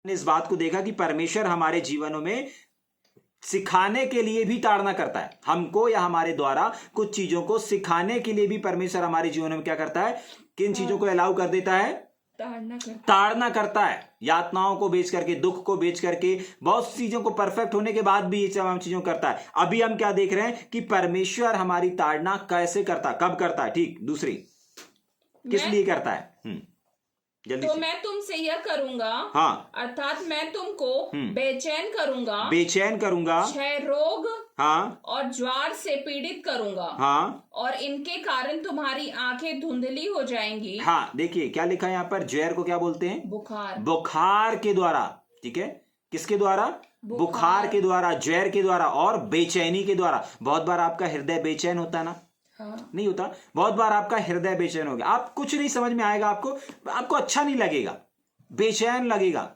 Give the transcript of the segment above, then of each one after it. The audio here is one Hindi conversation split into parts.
ने इस बात को देखा कि परमेश्वर हमारे जीवनों में सिखाने के लिए भी ताड़ना करता है। हमको या हमारे द्वारा कुछ चीजों को सिखाने के लिए भी परमेश्वर हमारे जीवन में क्या करता है, किन चीजों को अलाउ कर देता है, ताड़ना करता है। यातनाओं को बेच करके, दुख को बेच करके, बहुत चीजों को परफेक्ट होने के बाद भी ये तमाम चीजों करता है। अभी हम क्या देख रहे हैं कि परमेश्वर हमारी ताड़ना कैसे करता है, कब करता है। ठीक, दूसरी किस लिए करता है, जल्दी तो से। मैं तुमसे यह करूंगा, हाँ, अर्थात मैं तुमको बेचैन करूंगा, बेचैन करूंगा, क्षय रोग हाँ, और ज्वार से पीड़ित करूंगा, हाँ, और इनके कारण तुम्हारी आंखें धुंधली हो जाएंगी। हाँ। देखिए क्या लिखा है यहाँ पर, ज्वर को क्या बोलते हैं, बुखार। बुखार के द्वारा। ठीक है, किसके द्वारा, बुखार के द्वारा, ज्वर के द्वारा और बेचैनी के द्वारा। बहुत बार आपका हृदय बेचैन होता है ना, नहीं होता, बहुत बार आपका हृदय बेचैन हो गया, आप कुछ नहीं समझ में आएगा, आपको अच्छा नहीं लगेगा, बेचैन लगेगा,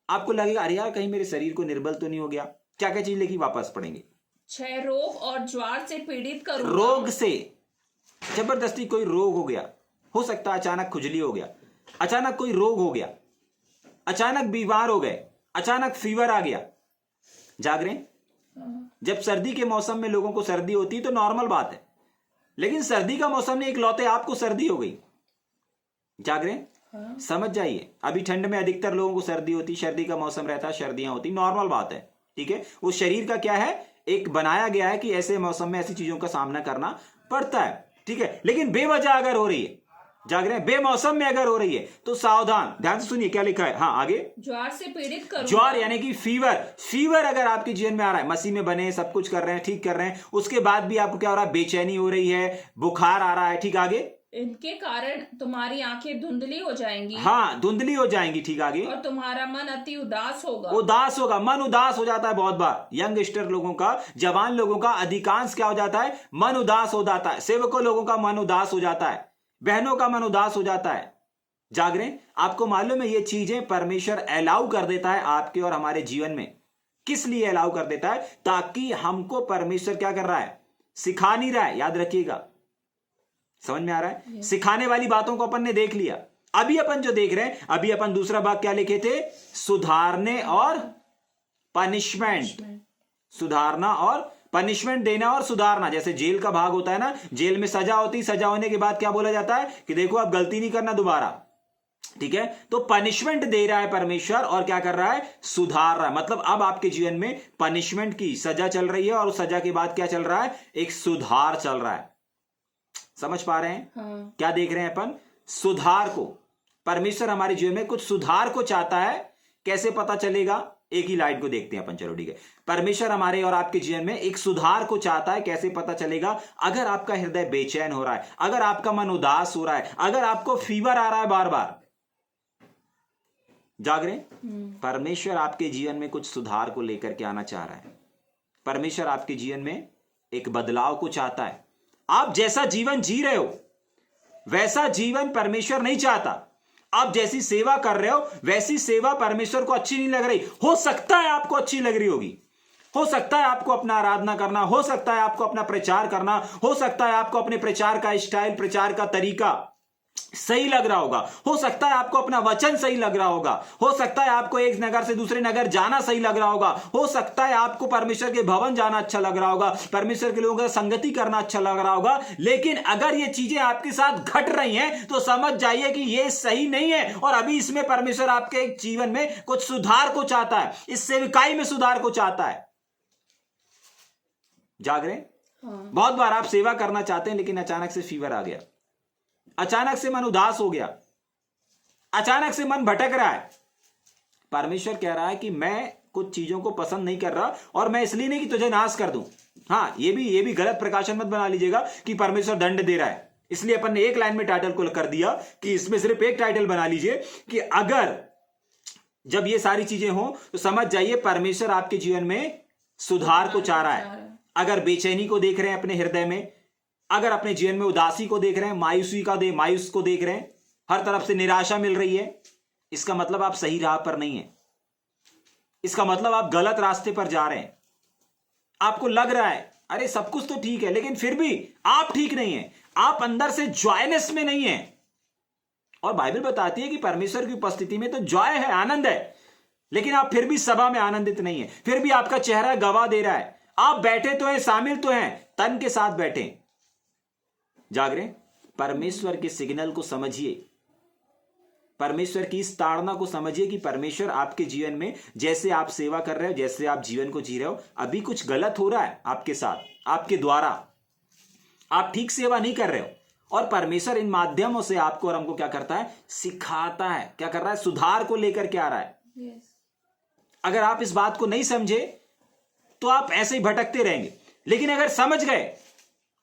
आपको लगेगा अरे यार कहीं मेरे शरीर को निर्बल तो नहीं हो गया। क्या क्या चीज लिखी, वापस पढ़ेंगे। क्षय रोग और ज्वार से पीड़ित करूंगा। रोग से, जबरदस्ती कोई रोग हो गया, हो सकता है अचानक खुजली हो गया, अचानक कोई रोग हो गया, अचानक बीमार हो गए, अचानक फीवर आ गया। जाग रहे हैं, जब सर्दी के मौसम में लोगों को सर्दी होती है तो नॉर्मल बात है, लेकिन सर्दी का मौसम में इकलौते आपको सर्दी हो गई। जाग रहे हैं, समझ जाइए। अभी ठंड में अधिकतर लोगों को सर्दी होती, सर्दी का मौसम रहता है, सर्दियां होती, नॉर्मल बात है। ठीक है, वो शरीर का क्या है, एक बनाया गया है कि ऐसे मौसम में ऐसी चीजों का सामना करना पड़ता है। ठीक है, लेकिन बेवजह अगर हो रही है, जाग रहे हैं, बेमौसम में अगर हो रही है तो सावधान। ध्यान से सुनिए क्या लिखा है। हाँ, आगे। ज्वार से पीड़ित करूंगा। ज्वार यानी कि फीवर अगर आपके जीवन में आ रहा है, मसीह में बने, सब कुछ कर रहे हैं, ठीक कर रहे हैं, उसके बाद भी आपको क्या हो रहा है, बेचैनी हो रही है, बुखार आ रहा है। ठीक, आगे। इनके कारण तुम्हारी आंखें धुंधली हो जाएंगी। हाँ, धुंधली हो जाएंगी। ठीक, आगे। और तुम्हारा मन अति उदास होगा। उदास होगा, मन उदास हो जाता है। बहुत बार यंगस्टर लोगों का, जवान लोगों का अधिकांश क्या हो जाता है, मन उदास हो जाता है। सेवकों लोगों का मन उदास हो जाता है, बहनों का मन उदास हो जाता है। जाग रहे हैं, आपको मालूम है ये चीजें परमेश्वर अलाउ कर देता है आपके और हमारे जीवन में। किस लिए अलाउ कर देता है, ताकि हमको परमेश्वर क्या कर रहा है, सिखा नहीं रहा है। याद रखिएगा, समझ में आ रहा है। सिखाने वाली बातों को अपन ने देख लिया। अभी अपन जो देख रहे हैं, अभी अपन दूसरा भाग क्या लिखे थे, सुधारने और पनिशमेंट। सुधारना और पनिशमेंट देना और सुधारना। जैसे जेल का भाग होता है ना, जेल में सजा होती, सजा होने के बाद क्या बोला जाता है कि देखो अब गलती नहीं करना दोबारा। ठीक है, तो पनिशमेंट दे रहा है परमेश्वर और क्या कर रहा है, सुधार रहा है। मतलब अब आपके जीवन में पनिशमेंट की सजा चल रही है और उस सजा के बाद क्या चल रहा है, एक सुधार चल रहा है। समझ पा रहे हैं? हाँ। क्या देख रहे हैं अपन, सुधार को। परमेश्वर हमारे जीवन में कुछ सुधार को चाहता है। कैसे पता चलेगा, एक ही लाइट को देखते हैं अपन। चलो ठीक है, परमेश्वर हमारे और आपके जीवन में एक सुधार को चाहता है। कैसे पता चलेगा, अगर आपका हृदय बेचैन हो रहा है, अगर आपका मन उदास हो रहा है, अगर आपको फीवर आ रहा है बार बार। जाग रहे हैं, परमेश्वर आपके जीवन में कुछ सुधार को लेकर के आना चाह रहा है। परमेश्वर आपके जीवन में एक बदलाव को चाहता है। आप जैसा जीवन जी रहे हो वैसा जीवन परमेश्वर नहीं चाहता। आप जैसी सेवा कर रहे हो वैसी सेवा परमेश्वर को अच्छी नहीं लग रही। हो सकता है आपको अच्छी लग रही होगी, हो सकता है आपको अपना आराधना करना, हो सकता है आपको अपना प्रचार करना, हो सकता है आपको अपने प्रचार का स्टाइल, प्रचार का तरीका सही लग रहा होगा, हो सकता है आपको अपना वचन सही लग रहा होगा, हो सकता है आपको एक नगर से दूसरे नगर जाना सही लग रहा होगा, हो सकता है आपको परमेश्वर के भवन जाना अच्छा लग रहा होगा, परमेश्वर के लोगों का संगति करना अच्छा लग रहा होगा। लेकिन अगर ये चीजें आपके साथ घट रही हैं तो समझ जाइए कि ये सही नहीं है और अभी इसमें परमेश्वर आपके जीवन में कुछ सुधार को चाहता है, इस सेविकाई में सुधार को चाहता है। जाग रहे हैं? हाँ। बहुत बार आप सेवा करना चाहते हैं लेकिन अचानक से फीवर आ गया, अचानक से मन उदास हो गया, अचानक से मन भटक रहा है। परमेश्वर कह रहा है कि मैं कुछ चीजों को पसंद नहीं कर रहा, और मैं इसलिए नहीं कि तुझे नाश कर दूं। हाँ, ये भी गलत प्रकाशन मत बना लीजिएगा कि परमेश्वर दंड दे रहा है। इसलिए अपन ने एक लाइन में टाइटल को कर दिया कि इसमें सिर्फ एक टाइटल बना लीजिए कि अगर जब ये सारी चीजें हो तो समझ जाइए परमेश्वर आपके जीवन में सुधार को चाह रहा है। अगर बेचैनी को देख रहे हैं अपने हृदय में, अगर अपने जीवन में उदासी को देख रहे हैं, मायूस को देख रहे हैं, हर तरफ से निराशा मिल रही है, इसका मतलब आप सही राह पर नहीं है। इसका मतलब आप गलत रास्ते पर जा रहे हैं। आपको लग रहा है अरे सब कुछ तो ठीक है, लेकिन फिर भी आप ठीक नहीं है, आप अंदर से जॉयनेस में नहीं है। और बाइबल बताती है कि परमेश्वर की उपस्थिति में तो जॉय है, आनंद है। लेकिन आप फिर भी सभा में आनंदित नहीं है, फिर भी आपका चेहरा गवाह दे रहा है। आप बैठे तो हैं, शामिल तो हैं, तन के साथ बैठे। जाग रहे? परमेश्वर के सिग्नल को समझिए, परमेश्वर की इस ताड़ना को समझिए कि परमेश्वर आपके जीवन में जैसे आप सेवा कर रहे हो, जैसे आप जीवन को जी रहे हो, अभी कुछ गलत हो रहा है आपके साथ, आपके द्वारा आप ठीक सेवा नहीं कर रहे हो। और परमेश्वर इन माध्यमों से आपको और हमको क्या करता है? सिखाता है। क्या कर रहा है? सुधार को लेकर के आ रहा है। yes. अगर आप इस बात को नहीं समझे तो आप ऐसे ही भटकते रहेंगे, लेकिन अगर समझ गए,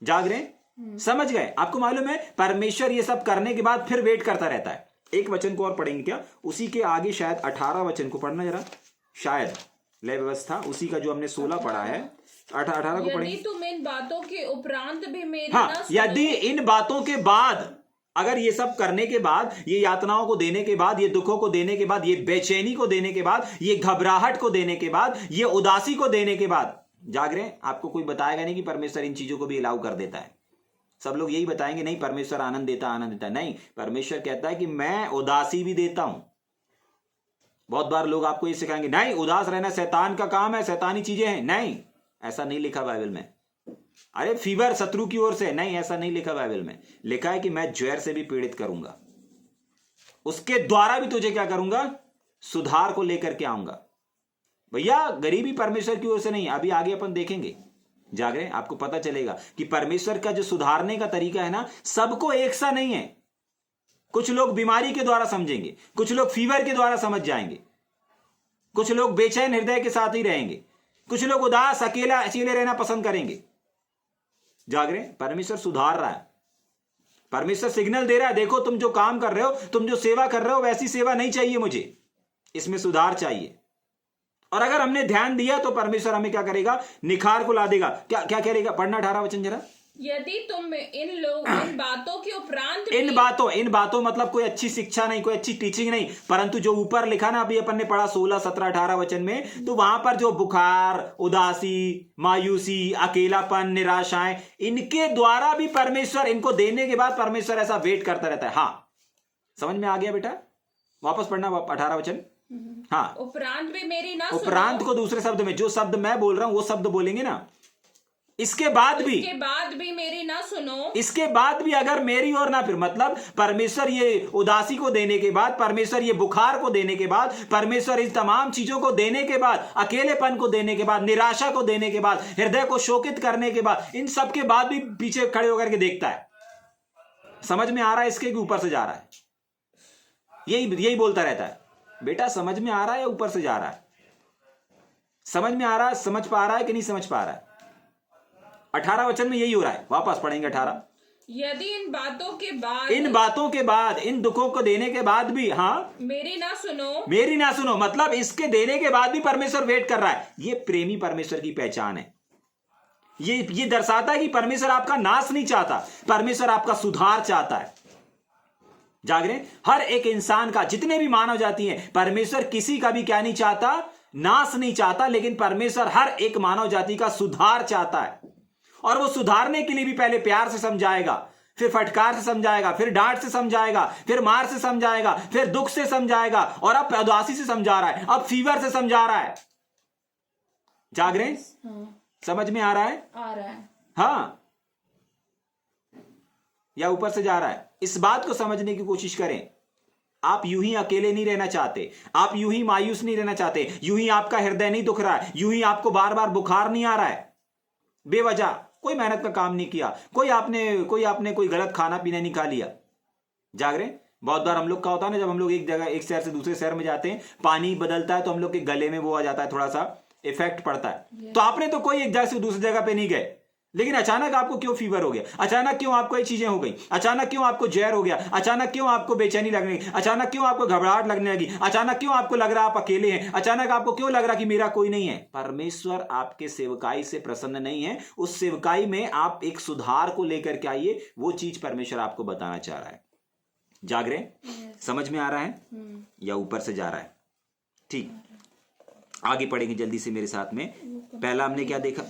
जाग रहे हैं, समझ गए, आपको मालूम है परमेश्वर ये सब करने के बाद फिर वेट करता रहता है। एक वचन को और पढ़ेंगे क्या, उसी के आगे शायद 18 वचन को पढ़ना जरा, शायद लय व्यवस्था उसी का जो हमने 16 पढ़ा है, 18 को पढ़ेंगे। यदि तुम इन बातों के उपरांत भी मेरी हाँ, न सुनो, यदि इन बातों के बाद, अगर ये सब करने के बाद, ये यातनाओं को देने के बाद, ये दुखों को देने के बाद, ये बेचैनी को देने के बाद, ये घबराहट को देने के बाद, ये उदासी को देने के बाद, जाग रहे हैं, आपको कोई बताएगा नहीं कि परमेश्वर इन चीजों को भी अलाउ कर देता है। सब लोग यही बताएंगे नहीं परमेश्वर आनंद देता, आनंद देता। नहीं, परमेश्वर कहता है कि मैं उदासी भी देता हूं। बहुत बार लोग आपको ये सिखाएंगे नहीं उदास रहना शैतान का काम है, शैतानी चीजें हैं। नहीं, ऐसा नहीं लिखा बाइबल में। अरे फीवर शत्रु की ओर से, नहीं, ऐसा नहीं लिखा बाइबल में। लिखा है कि मैं ज्वर से भी पीड़ित करूंगा, उसके द्वारा भी तुझे क्या करूंगा? सुधार को लेकर के आऊंगा। भैया गरीबी परमेश्वर की ओर से नहीं, अभी आगे अपन देखेंगे। जाग रहे हैं, आपको पता चलेगा कि परमेश्वर का जो सुधारने का तरीका है ना, सबको एक सा नहीं है। कुछ लोग बीमारी के द्वारा समझेंगे, कुछ लोग फीवर के द्वारा समझ जाएंगे, कुछ लोग बेचैन हृदय के साथ ही रहेंगे, कुछ लोग उदास अकेले रहना पसंद करेंगे। जाग रहे हैं, परमेश्वर सुधार रहा है, परमेश्वर सिग्नल दे रहा है, देखो तुम जो काम कर रहे हो, तुम जो सेवा कर रहे हो, वैसी सेवा नहीं चाहिए मुझे, इसमें सुधार चाहिए। और अगर हमने ध्यान दिया तो परमेश्वर हमें क्या करेगा? निखार को ला देगा। क्या क्या करेगा? पढ़ना 18 वचन जरा। यदि तुम इन बातों के उपरांत इन बातों मतलब कोई अच्छी शिक्षा नहीं, कोई अच्छी टीचिंग नहीं, परंतु जो ऊपर लिखा ना, अभी अपन ने पढ़ा 16, 17, 18 वचन में, तो वहां पर जो बुखार, उदासी, मायूसी, अकेलापन, निराशाएं, इनके द्वारा भी परमेश्वर, इनको देने के बाद परमेश्वर ऐसा वेट करता रहता है। हाँ, समझ में आ गया बेटा? वापस पढ़ना 18 वचन। हाँ, उपरांत भी मेरी ना सुनो। उपरांत को दूसरे शब्द में, जो शब्द मैं बोल रहा हूं वो शब्द बोलेंगे ना। इसके बाद भी मेरी ना सुनो, इसके बाद भी अगर मेरी और ना, फिर मतलब परमेश्वर ये उदासी को देने के बाद, परमेश्वर ये बुखार को देने के बाद, परमेश्वर इस तमाम चीजों को देने के बाद, अकेलेपन को देने के बाद, निराशा को देने के बाद, हृदय को शोकित करने के बाद, इन सब के बाद भी पीछे खड़े होकर के देखता है। समझ में आ रहा है इसके कि ऊपर से जा रहा है? यही बोलता रहता है, बेटा समझ में आ रहा है या ऊपर से जा रहा है? समझ में आ रहा है, समझ पा रहा है कि नहीं समझ पा रहा है? 18 वचन में यही हो रहा है। वापस पढ़ेंगे 18। यदि इन बातों के बाद, इन दुखों को देने के बाद भी, हाँ, मेरी ना सुनो, मतलब इसके देने के बाद भी परमेश्वर वेट कर रहा है। ये प्रेमी परमेश्वर की पहचान है। ये दर्शाता है कि परमेश्वर आपका नाश नहीं चाहता, परमेश्वर आपका सुधार चाहता है। जाग रहे हैं, हर एक इंसान का, जितने भी मानव जाति हैं, परमेश्वर किसी का भी क्या नहीं चाहता? नाश नहीं चाहता, लेकिन परमेश्वर हर एक मानव जाति का सुधार चाहता है। और वो सुधारने के लिए भी पहले प्यार से समझाएगा, फिर फटकार से समझाएगा, फिर डांट से समझाएगा, फिर मार से समझाएगा, फिर दुख से समझाएगा, और अब उदासी से समझा रहा है, अब फीवर से समझा रहा है। जाग रहे हैं? हाँ। समझ में आ रहा है? आ रहा है। हाँ, या ऊपर से जा रहा है? इस बात को समझने की कोशिश करें। आप यूं ही अकेले नहीं रहना चाहते, आप यूं ही मायूस नहीं रहना चाहते, यूं ही आपका हृदय नहीं दुख रहा है, यूं ही आपको बार बार बुखार नहीं आ रहा है बेवजह। कोई मेहनत का काम नहीं किया, कोई आपने कोई गलत खाना पीना नहीं खा लिया। जाग रहे? बहुत बार हम लोग का होता है ना, जब हम लोग एक शहर से दूसरे शहर में जाते हैं, पानी बदलता है तो हम लोग के गले में वो आ जाता है, थोड़ा सा इफेक्ट पड़ता है। तो आपने तो कोई एक जगह से दूसरी जगह पे नहीं गए, लेकिन अचानक आपको क्यों फीवर हो गया? अचानक क्यों आपको ये चीजें हो गई? अचानक क्यों आपको जहर हो गया? अचानक क्यों आपको बेचैनी लगने लगी? अचानक क्यों आपको घबराहट लगने लगी? अचानक क्यों आपको लग रहा आप अकेले हैं? अचानक आपको क्यों लग रहा कि मेरा कोई नहीं है? परमेश्वर आपके सेवकाई से प्रसन्न नहीं है। उस सेवकाई में आप एक सुधार को लेकर के आइए, वो चीज परमेश्वर आपको बताना चाह रहा है। जाग रहे? समझ में आ रहा है या ऊपर से जा रहा है? ठीक, आगे पढ़ेंगे जल्दी से मेरे साथ में। पहला हमने क्या देखा?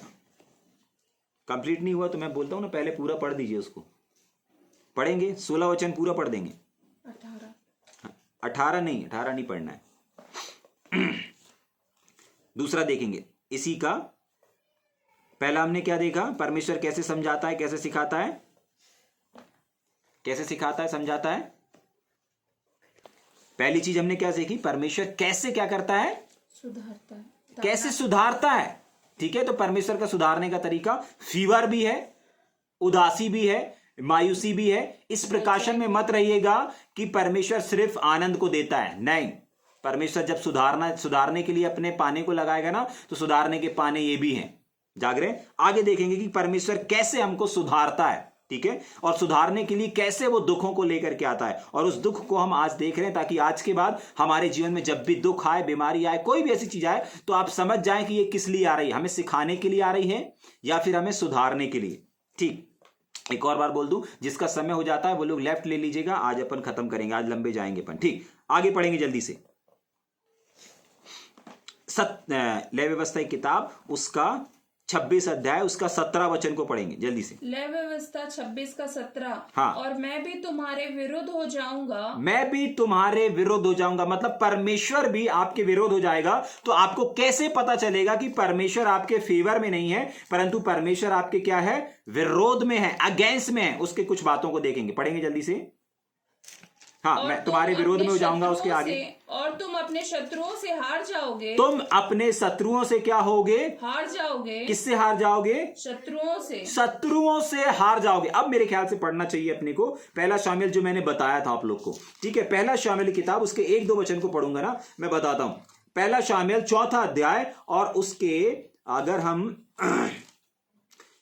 कंप्लीट नहीं हुआ तो मैं बोलता हूं ना, पहले पूरा पढ़ दीजिए उसको। पढ़ेंगे 16 वचन पूरा पढ़ देंगे। 18 नहीं पढ़ना है। दूसरा देखेंगे इसी का। पहला हमने क्या देखा, परमेश्वर कैसे समझाता है, कैसे सिखाता है, कैसे सिखाता है, समझाता है। पहली चीज हमने क्या सीखी, परमेश्वर कैसे क्या करता है, सुधारता है, कैसे सुधारता है। ठीक है, तो परमेश्वर का सुधारने का तरीका फीवर भी है, उदासी भी है, मायूसी भी है। इस प्रकाशन में मत रहिएगा कि परमेश्वर सिर्फ आनंद को देता है, नहीं। परमेश्वर जब सुधारने के लिए अपने पाने को लगाएगा ना, तो सुधारने के पाने ये भी हैं। जाग रहे हैं? आगे देखेंगे कि परमेश्वर कैसे हमको सुधारता है, ठीक है, और सुधारने के लिए कैसे वो दुखों को लेकर के आता है। और उस दुख को हम आज देख रहे हैं, ताकि आज के बाद हमारे जीवन में जब भी दुख आए, बीमारी आए, कोई भी ऐसी चीज आए, तो आप समझ जाएं कि ये किस लिए आ रही है, हमें सिखाने के लिए आ रही है या फिर हमें सुधारने के लिए। ठीक, एक और बार बोल दूं, जिसका समय हो जाता है वो लोग लेफ्ट ले लीजिएगा, आज अपन खत्म करेंगे, आज लंबे जाएंगे अपन। ठीक, आगे पढ़ेंगे जल्दी से। लय व्यवस्था की किताब, उसका 26 अध्याय, उसका 17 वचन को पढ़ेंगे जल्दी से। लय व्यवस्था 26 का 17। हाँ। और मैं भी तुम्हारे विरुद्ध हो जाऊंगा, मैं भी तुम्हारे विरुद्ध हो जाऊंगा, मतलब परमेश्वर भी आपके विरोध हो जाएगा। तो आपको कैसे पता चलेगा कि परमेश्वर आपके फेवर में नहीं है, परंतु परमेश्वर आपके क्या है, विरोध में है, अगेंस्ट में है। उसके कुछ बातों को देखेंगे, पढ़ेंगे जल्दी से। हाँ, मैं तुम्हारे विरोध में हो जाऊंगा, उसके आगे। और तुम अपने शत्रुओं से हार जाओगे। तुम अपने शत्रुओं से क्या होगे, हार जाओगे। किससे हार जाओगे, शत्रुओं से। शत्रुओं से हार जाओगे। अब मेरे ख्याल से पढ़ना चाहिए अपने को पहला शामिल, जो मैंने बताया था आप लोग को। ठीक है, पहला शामिल की किताब, उसके 1-2 वचन को पढ़ूंगा ना, मैं बताता हूं। पहला शामिल 4 अध्याय, और उसके अगर हम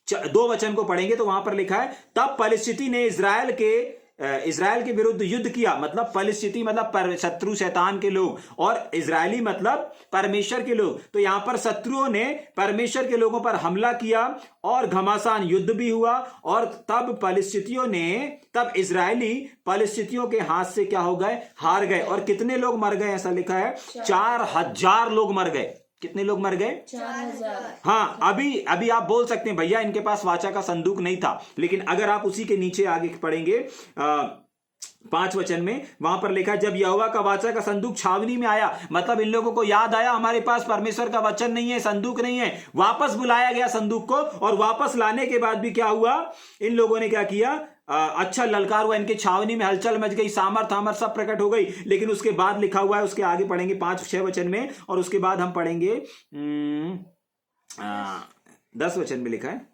2 वचन को पढ़ेंगे तो वहां पर लिखा है, तब पलिस्ती ने इजराइल के विरुद्ध युद्ध किया। मतलब पलिस्ती मतलब शत्रु, शैतान के लोग, और इजरायली मतलब परमेश्वर के लोग। तो यहां पर शत्रुओं ने परमेश्वर के लोगों पर हमला किया और घमासान युद्ध भी हुआ। और तब इजरायली पलिस्तियों के हाथ से क्या हो गए, हार गए। और कितने लोग मर गए, ऐसा लिखा है 4000 लोग मर गए। कितने लोग मर गए, 4000। हाँ, अभी आप बोल सकते हैं भैया इनके पास वाचा का संदूक नहीं था, लेकिन अगर आप उसी के नीचे आगे पढ़ेंगे 5 वचन में, वहां पर लिखा है, जब यहोवा का वाचा का संदूक छावनी में आया, मतलब इन लोगों को याद आया हमारे पास परमेश्वर का वचन नहीं है, संदूक नहीं है। वापस बुलाया गया संदूक को, और वापस लाने के बाद भी क्या हुआ, इन लोगों ने क्या किया, अच्छा ललकार हुआ, इनके छावनी में हलचल मच गई, सामर्थ सब प्रकट हो गई। लेकिन उसके बाद लिखा हुआ है, उसके आगे पढ़ेंगे 5-6 वचन में, और उसके बाद हम पढ़ेंगे 10 वचन में लिखा है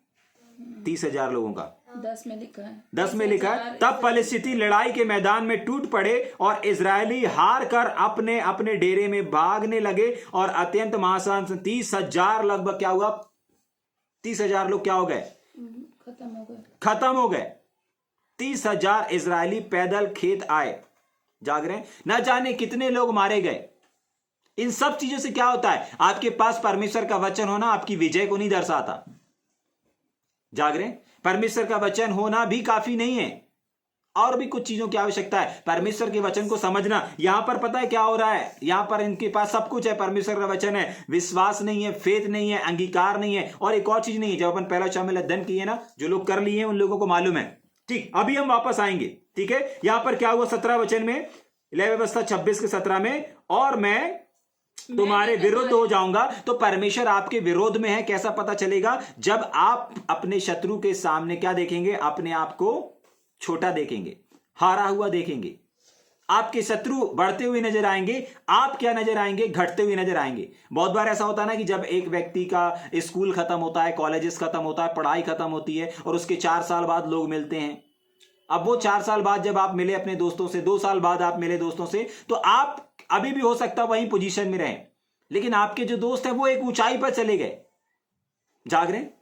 30,000 लोगों का। 10 में लिखा है, 10 में लिखा है, तब पलिस्ती लड़ाई के मैदान में टूट पड़े, और इजरायली हार कर अपने अपने डेरे में भागने लगे, और अत्यंत महासान 30,000 लगभग क्या हुआ, 30,000 लोग क्या हो गए, खत्म हो गए। 30,000 इजरायली पैदल खेत आए। जाग रहे हैं, न जाने कितने लोग मारे गए। इन सब चीजों से क्या होता है, आपके पास परमेश्वर का वचन होना आपकी विजय को नहीं दर्शाता। जाग रहे हैं, परमेश्वर का वचन होना भी काफी नहीं है, और भी कुछ चीजों की आवश्यकता है। परमेश्वर के वचन को समझना। यहां पर पता है क्या हो रहा है, यहां पर इनके पास सब कुछ है, परमेश्वर का वचन है, विश्वास नहीं है, फेथ नहीं है, अंगीकार नहीं है, और एक और चीज नहीं है। जब अपन पहला शामिल अध्ययन किए ना, जो लोग कर लिए हैं उन लोगों को मालूम है। ठीक, अभी हम वापस आएंगे। ठीक है, यहां पर क्या हुआ 17 वचन में, लय व्यवस्था 26 के 17 में, और मैं तुम्हारे विरुद्ध हो जाऊंगा। तो परमेश्वर आपके विरोध में है, कैसा पता चलेगा, जब आप अपने शत्रु के सामने क्या देखेंगे, अपने आप को छोटा देखेंगे, हारा हुआ देखेंगे। आपके शत्रु बढ़ते हुए नजर आएंगे, आप क्या नजर आएंगे, घटते हुए नजर आएंगे। बहुत बार ऐसा होता है ना कि जब एक व्यक्ति का स्कूल खत्म होता है, कॉलेजेस खत्म होता है, पढ़ाई खत्म होती है, और उसके 4 साल बाद लोग मिलते हैं। अब वो 4 साल बाद जब आप मिले अपने दोस्तों से, 2 साल बाद आप मिले दोस्तों से, तो आप अभी भी हो सकता है वही पोजीशन में रहें, लेकिन आपके जो दोस्त हैं वो एक ऊंचाई पर चले गए। जाग रहे हैं?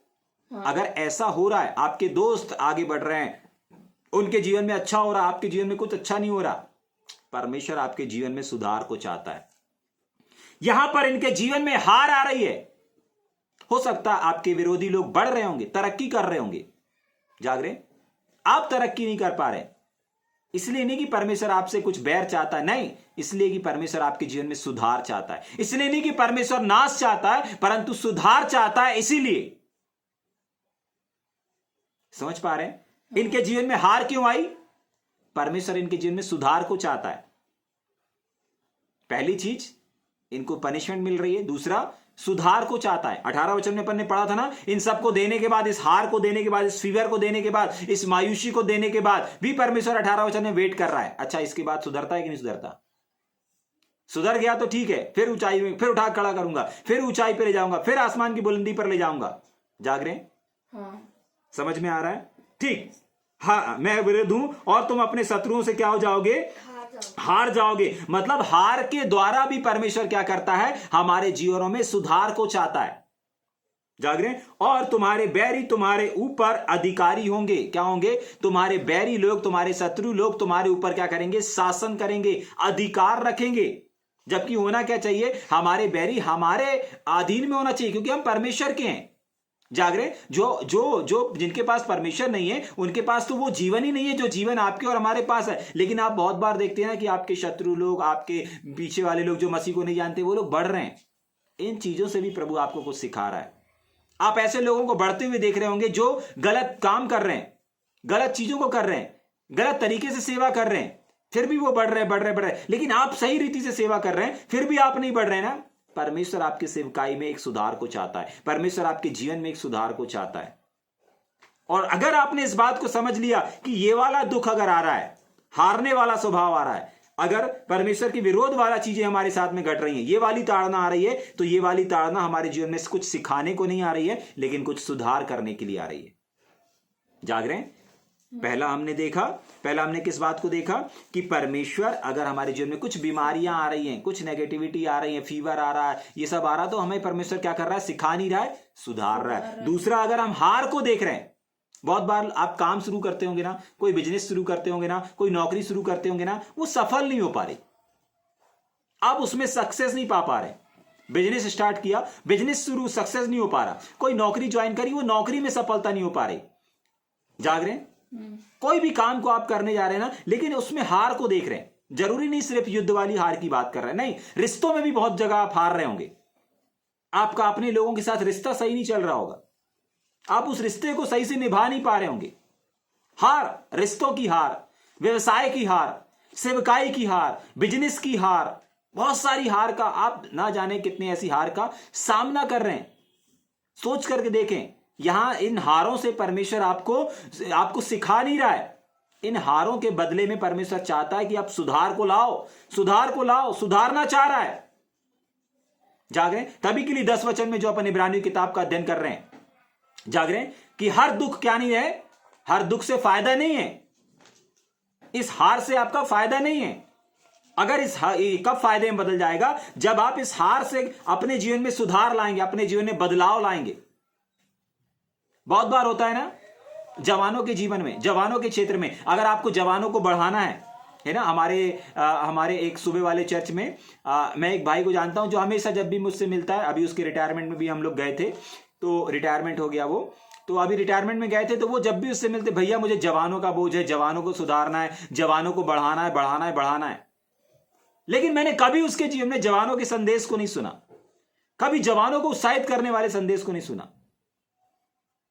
हाँ। अगर ऐसा हो रहा है, आपके दोस्त आगे बढ़ रहे हैं, उनके जीवन में अच्छा हो रहा है, आपके जीवन में कुछ अच्छा नहीं हो रहा, परमेश्वर आपके जीवन में सुधार को चाहता है। यहां पर इनके जीवन में हार आ रही है। हो सकता है आपके विरोधी लोग बढ़ रहे होंगे, तरक्की कर रहे होंगे। जाग रहे? आप तरक्की नहीं कर पा रहे, इसलिए नहीं कि परमेश्वर आपसे कुछ बैर चाहता है, नहीं, इसलिए कि परमेश्वर आपके जीवन में सुधार चाहता है। इसलिए नहीं कि परमेश्वर नाश चाहता है, परंतु सुधार चाहता है। इसीलिए समझ पा रहे हैं? इनके जीवन में हार क्यों आई? परमेश्वर इनके जीवन में सुधार को चाहता है। पहली चीज, इनको पनिशमेंट मिल रही है। दूसरा, सुधार को चाहता है। 18 वचन में अपन ने पढ़ा था ना, इन सबको देने के बाद, इस हार को देने के बाद, इस फीवर को देने के बाद, इस मायूसी को देने के बाद भी परमेश्वर 18 वचन में वेट कर रहा है। अच्छा, इसके बाद सुधरता है कि नहीं सुधरता? सुधर गया तो ठीक है, फिर ऊंचाई में फिर उठा खड़ा करूंगा, फिर ऊंचाई पे ले जाऊंगा, फिर आसमान की बुलंदी पर ले जाऊंगा। जाग रहे हैं? हाँ। समझ में आ रहा है? ठीक। हाँ, मैं विरुद्ध हूं और तुम अपने शत्रुओं से क्या हो जाओगे? हार जाओगे। मतलब हार के द्वारा भी परमेश्वर क्या करता है? हमारे जीवनों में सुधार को चाहता है। जाग रहे हैं? और तुम्हारे बैरी तुम्हारे ऊपर अधिकारी होंगे। क्या होंगे? तुम्हारे बैरी लोग, तुम्हारे शत्रु लोग तुम्हारे ऊपर क्या करेंगे? शासन करेंगे, अधिकार रखेंगे। जबकि होना क्या चाहिए? हमारे बैरी हमारे अधीन में होना चाहिए, क्योंकि हम परमेश्वर के हैं। जाग रहे? जो जो जो जिनके पास परमेश्वर नहीं है, उनके पास तो वो जीवन ही नहीं है जो जीवन आपके और हमारे पास है। लेकिन आप बहुत बार देखते हैं ना कि आपके शत्रु लोग, आपके पीछे वाले लोग जो मसीह को नहीं जानते, वो लोग बढ़ रहे हैं। इन चीजों से भी प्रभु आपको कुछ सिखा रहा है। आप ऐसे लोगों को बढ़ते हुए देख रहे होंगे जो गलत काम कर रहे हैं, गलत चीजों को कर रहे हैं, गलत तरीके से सेवा कर रहे हैं, फिर भी वो बढ़ रहे हैं। लेकिन आप सही रीति से सेवा कर रहे हैं, फिर भी आप नहीं बढ़ रहे हैं ना। परमेश्वर आपकी सेवकाई में एक सुधार को चाहता है। परमेश्वर आपके जीवन में एक सुधार को चाहता है। और अगर आपने इस बात को समझ लिया कि ये वाला दुख अगर आ रहा है, हारने वाला स्वभाव आ रहा है, अगर परमेश्वर के विरोध वाला चीजें हमारे साथ में घट रही हैं, ये वाली ताड़ना आ रही है, तो ये वाली ताड़ना हमारे जीवन में कुछ सिखाने को नहीं आ रही है, लेकिन कुछ सुधार करने के लिए आ रही है। जाग रहे हैं? पहला हमने किस बात को देखा? कि परमेश्वर अगर हमारे जीवन में कुछ बीमारियां आ रही हैं, कुछ नेगेटिविटी आ रही है, फीवर आ रहा है, ये सब आ रहा, तो हमें परमेश्वर क्या कर रहा है? सिखा नहीं रहा है, सुधार रहा है। दूसरा, अगर हम हार को देख रहे हैं, बहुत बार आप काम शुरू करते होंगे ना, कोई बिजनेस शुरू करते होंगे ना, कोई नौकरी शुरू करते होंगे ना, वो सफल नहीं हो पा रही, आप उसमें सक्सेस नहीं पा रहे। बिजनेस स्टार्ट किया, बिजनेस शुरू, सक्सेस नहीं हो पा रहा। कोई नौकरी ज्वाइन करी, वो नौकरी में सफलता नहीं हो पा रही। जाग रहे हैं? कोई भी काम को आप करने जा रहे हैं ना, लेकिन उसमें हार को देख रहे हैं। जरूरी नहीं सिर्फ युद्ध वाली हार की बात कर रहे हैं, नहीं, रिश्तों में भी बहुत जगह आप हार रहे होंगे। आपका अपने लोगों के साथ रिश्ता सही नहीं चल रहा होगा, आप उस रिश्ते को सही से निभा नहीं पा रहे होंगे। हार, रिश्तों की हार, व्यवसाय की हार, सेवकाई की हार, बिजनेस की हार, बहुत सारी हार का, आप ना जाने कितने ऐसी हार का सामना कर रहे हैं। सोच करके देखें, यहां इन हारों से परमेश्वर आपको सिखा नहीं रहा है। इन हारों के बदले में परमेश्वर चाहता है कि आप सुधार को लाओ, सुधारना चाह रहा है। जाग रहे हैं? तभी के लिए 10 वचन में जो अपन इब्रानियों किताब का अध्ययन कर रहे हैं, जाग रहे हैं कि हर दुख क्या नहीं है? हर दुख से फायदा नहीं है। इस हार से आपका फायदा नहीं है। अगर कब फायदे में बदल जाएगा? जब आप इस हार से अपने जीवन में सुधार लाएंगे, अपने जीवन में बदलाव लाएंगे। बहुत बार होता है ना जवानों के जीवन में, जवानों के क्षेत्र में, अगर आपको जवानों को बढ़ाना है ना। हमारे एक सुबह वाले चर्च में मैं एक भाई को जानता हूं जो हमेशा जब भी मुझसे मिलता है, अभी उसके रिटायरमेंट में भी हम लोग गए थे, तो रिटायरमेंट हो गया वो, तो अभी रिटायरमेंट में गए थे, तो वो जब भी उससे मिलते, भैया मुझे जवानों का बोझ है, जवानों को सुधारना है, जवानों को बढ़ाना है। लेकिन मैंने कभी उसके जीवन में जवानों के संदेश को नहीं सुना, कभी जवानों को उत्साहित करने वाले संदेश को नहीं सुना।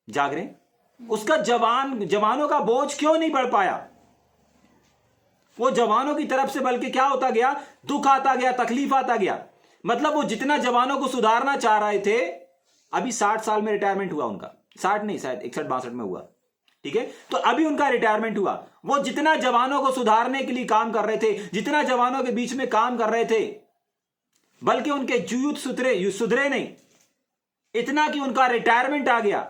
जाग रहे? उसका जवानों का बोझ क्यों नहीं बढ़ पाया? वो जवानों की तरफ से बल्कि क्या होता गया? दुख आता गया, तकलीफ आता गया। मतलब वो जितना जवानों को सुधारना चाह रहे थे, अभी 60 साल में रिटायरमेंट हुआ उनका, 60 नहीं, शायद 61-62 में हुआ, ठीक है। तो अभी उनका रिटायरमेंट हुआ। वो जितना जवानों को सुधारने के लिए काम कर रहे थे, जितना जवानों के बीच में काम कर रहे थे, बल्कि उनके यूथ सुधरे नहीं, इतना कि उनका रिटायरमेंट आ गया।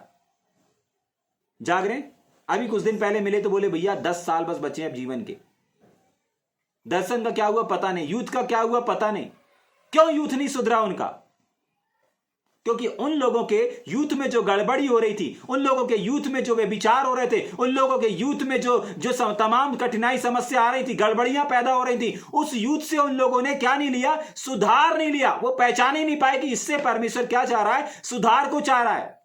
जाग रहे? अभी कुछ दिन पहले मिले तो बोले भैया 10 साल बस बचे हैं अब जीवन के। दर्शन का क्या हुआ पता नहीं, यूथ का क्या हुआ पता नहीं। क्यों यूथ नहीं सुधरा उनका? क्योंकि उन लोगों के यूथ में जो गड़बड़ी हो रही थी, उन लोगों के यूथ में जो वे विचार हो रहे थे, उन लोगों के यूथ में जो तमाम कठिनाई समस्या आ रही थी, गड़बड़ियां पैदा हो रही थी, उस यूथ से उन लोगों ने क्या नहीं लिया? सुधार नहीं लिया। वो पहचान ही नहीं पाए कि इससे परमेश्वर क्या चाह रहा है? सुधार को चाह रहा है।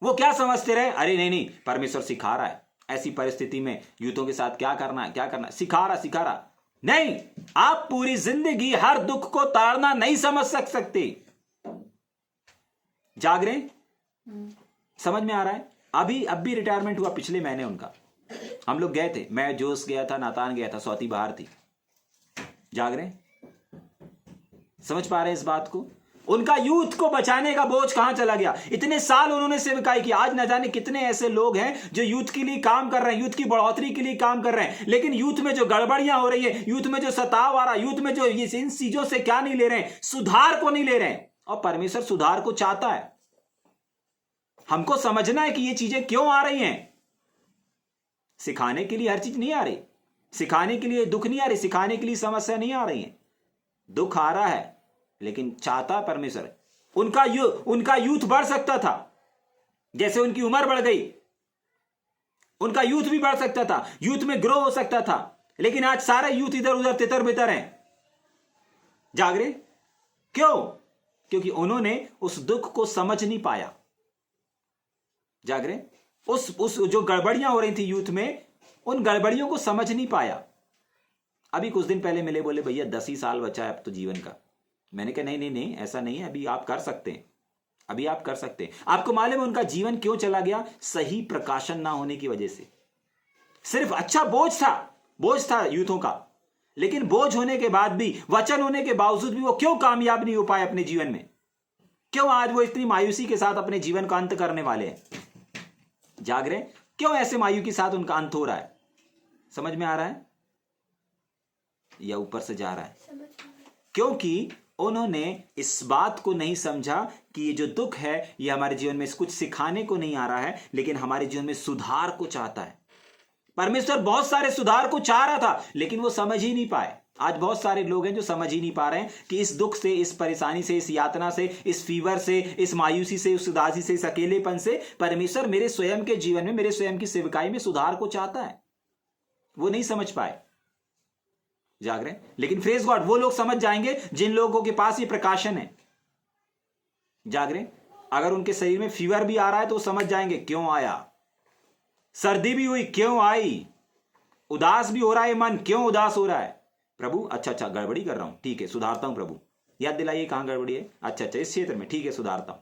वो क्या समझते रहे? अरे नहीं, परमेश्वर सिखा रहा है ऐसी परिस्थिति में यूथों के साथ क्या करना है, सिखा रहा। नहीं, आप पूरी जिंदगी हर दुख को ताड़ना नहीं समझ सकते। जाग रहे? समझ में आ रहा है? अब भी रिटायरमेंट हुआ पिछले महीने उनका। हम लोग गए थे, मैं जोश गया था, नातान गया था, सौती बाहर थी। जाग रहे? समझ पा रहे हैं इस बात को? उनका यूथ को बचाने का बोझ कहां चला गया? इतने साल उन्होंने सेवकाई की, आज न जाने कितने ऐसे लोग हैं जो यूथ के लिए काम कर रहे हैं, यूथ की बढ़ोतरी के लिए काम कर रहे हैं, लेकिन यूथ में जो गड़बड़ियां हो रही है, यूथ में जो सताव आ रहा है, यूथ में जो इन चीजों से क्या नहीं ले रहे हैं, सुधार को नहीं ले रहे हैं। और परमेश्वर सुधार को चाहता है। हमको समझना है कि ये चीजें क्यों आ रही हैं। सिखाने के लिए हर चीज नहीं आ रही, सिखाने के लिए दुख नहीं आ रही, सिखाने के लिए समस्या नहीं आ रही है। दुख आ रहा है लेकिन चाहता परमेश्वर। उनका यूथ बढ़ सकता था, जैसे उनकी उम्र बढ़ गई, उनका यूथ भी बढ़ सकता था, यूथ में ग्रो हो सकता था, लेकिन आज सारे यूथ इधर उधर तितर बितर हैं। जागरे क्यों? क्योंकि उन्होंने उस दुख को समझ नहीं पाया। जागरे उस जो गड़बड़ियां हो रही थी यूथ में, उन गड़बड़ियों को समझ नहीं पाया। अभी कुछ दिन पहले मिले, बोले भैया 10 ही साल बचा है अब तो जीवन का। मैंने कहा नहीं नहीं नहीं, ऐसा नहीं है, अभी आप कर सकते हैं, अभी आप कर सकते हैं। आपको मालूम है उनका जीवन क्यों चला गया? सही प्रकाशन ना होने की वजह से। सिर्फ अच्छा बोझ था यूथों का, लेकिन बोझ होने के बाद भी, वचन होने के बावजूद भी वो क्यों कामयाब नहीं हो पाए अपने जीवन में? क्यों आज वो इतनी मायूसी के साथ अपने जीवन का अंत करने वाले हैं? जाग रहे? क्यों ऐसे मायूसी के साथ उनका अंत हो रहा है? समझ में आ रहा है या ऊपर से जा रहा है? क्योंकि उन्होंने इस बात को नहीं समझा कि ये जो दुख है ये हमारे जीवन में कुछ सिखाने को नहीं आ रहा है, लेकिन हमारे जीवन में सुधार को चाहता है। परमेश्वर बहुत सारे सुधार को चाह रहा था, लेकिन वो समझ ही नहीं पाए। आज बहुत सारे लोग हैं जो समझ ही नहीं पा रहे हैं कि इस दुख से, इस परेशानी से, इस यातना से, इस फीवर से, इस मायूसी से, इस उदासी से, इस अकेलेपन से परमेश्वर मेरे स्वयं के जीवन में, मेरे स्वयं की सेवकाई में सुधार को चाहता है। वो नहीं समझ पाए। जाग रहे? लेकिन प्रेज गॉड, वो लोग समझ जाएंगे जिन लोगों के पास ये प्रकाशन है। जाग रहे? अगर उनके शरीर में फीवर भी आ रहा है तो समझ जाएंगे क्यों आया, सर्दी भी हुई क्यों आई, उदास भी हो रहा है मन, क्यों उदास हो रहा है? प्रभु अच्छा गड़बड़ी कर रहा हूं, ठीक है सुधारता हूं प्रभु। याद दिलाइए कहां गड़बड़ी है? अच्छा इस क्षेत्र में, ठीक है सुधारता हूं।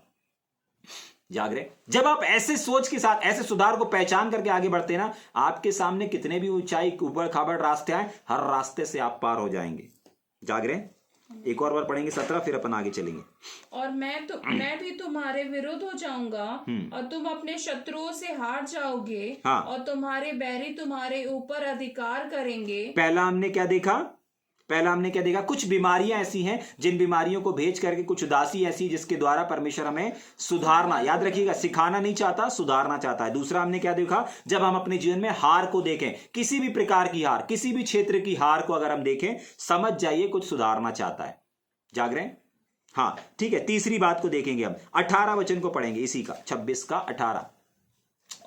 जाग रहे? जब आप ऐसे सोच के साथ, ऐसे सुधार को पहचान करके आगे बढ़ते हैं ना, आपके सामने कितने भी ऊंचाई, ऊबड़ खाबड़ रास्ते आए, हर रास्ते से आप पार हो जाएंगे। जाग रहे? एक और बार पढ़ेंगे 17, फिर अपन आगे चलेंगे। और मैं भी तुम्हारे विरुद्ध हो जाऊंगा और तुम अपने शत्रुओं से हार जाओगे। हाँ। और तुम्हारे बैरी तुम्हारे ऊपर अधिकार करेंगे। पहला हमने क्या देखा? कुछ बीमारियां ऐसी हैं जिन बीमारियों को भेज करके, कुछ उदासी ऐसी जिसके द्वारा परमेश्वर हमें सुधारना, याद रखिएगा, सिखाना नहीं चाहता, सुधारना चाहता है। दूसरा हमने क्या देखा? जब हम अपने जीवन में हार को देखें, किसी भी प्रकार की हार, किसी भी क्षेत्र की हार को अगर हम देखें, समझ जाइए कुछ सुधारना चाहता है। जाग रहे हैं? हाँ ठीक है। तीसरी बात को देखेंगे हम, 18 वचन को पढ़ेंगे, इसी का 26 का 18।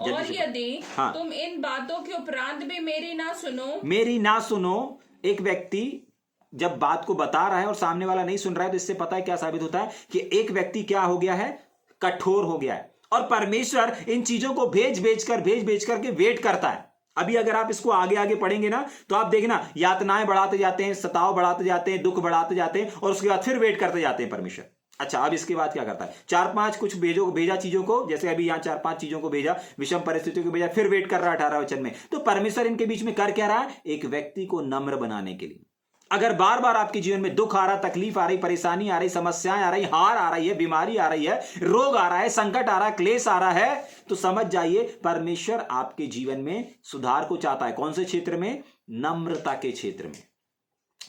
और यदि तुम इन बातों के उपरांत भी मेरी ना सुनो। एक व्यक्ति जब बात को बता रहा है और सामने वाला नहीं सुन रहा है, तो इससे पता है क्या साबित होता है कि एक व्यक्ति क्या हो गया है? कठोर हो गया है। और परमेश्वर इन चीजों को भेज भेज करके वेट करता है। अभी अगर आप इसको आगे पढ़ेंगे ना, तो आप देखना यातनाएं बढ़ाते जाते हैं, सताव बढ़ाते जाते हैं, दुख बढ़ाते जाते हैं, और उसके बाद फिर वेट करते जाते हैं परमेश्वर। अच्छा, अब इसके बाद क्या करता है? 4-5 कुछ भेजा चीजों को, जैसे अभी यहाँ 4-5 चीजों को भेजा, विषम परिस्थितियों को भेजा, फिर वेट कर रहा है 18 वचन में। तो परमेश्वर इनके बीच में कर क्या रहा है? एक व्यक्ति को नम्र बनाने के लिए। अगर बार बार आपके जीवन में दुख आ रहा, तकलीफ आ रही, परेशानी आ रही, समस्याएं आ रही, हार आ रही है, बीमारी आ रही है, रोग आ रहा है, संकट आ रहा है, क्लेश आ रहा है, तो समझ जाइए परमेश्वर आपके जीवन में सुधार को चाहता है। कौन से क्षेत्र में? नम्रता के क्षेत्र में।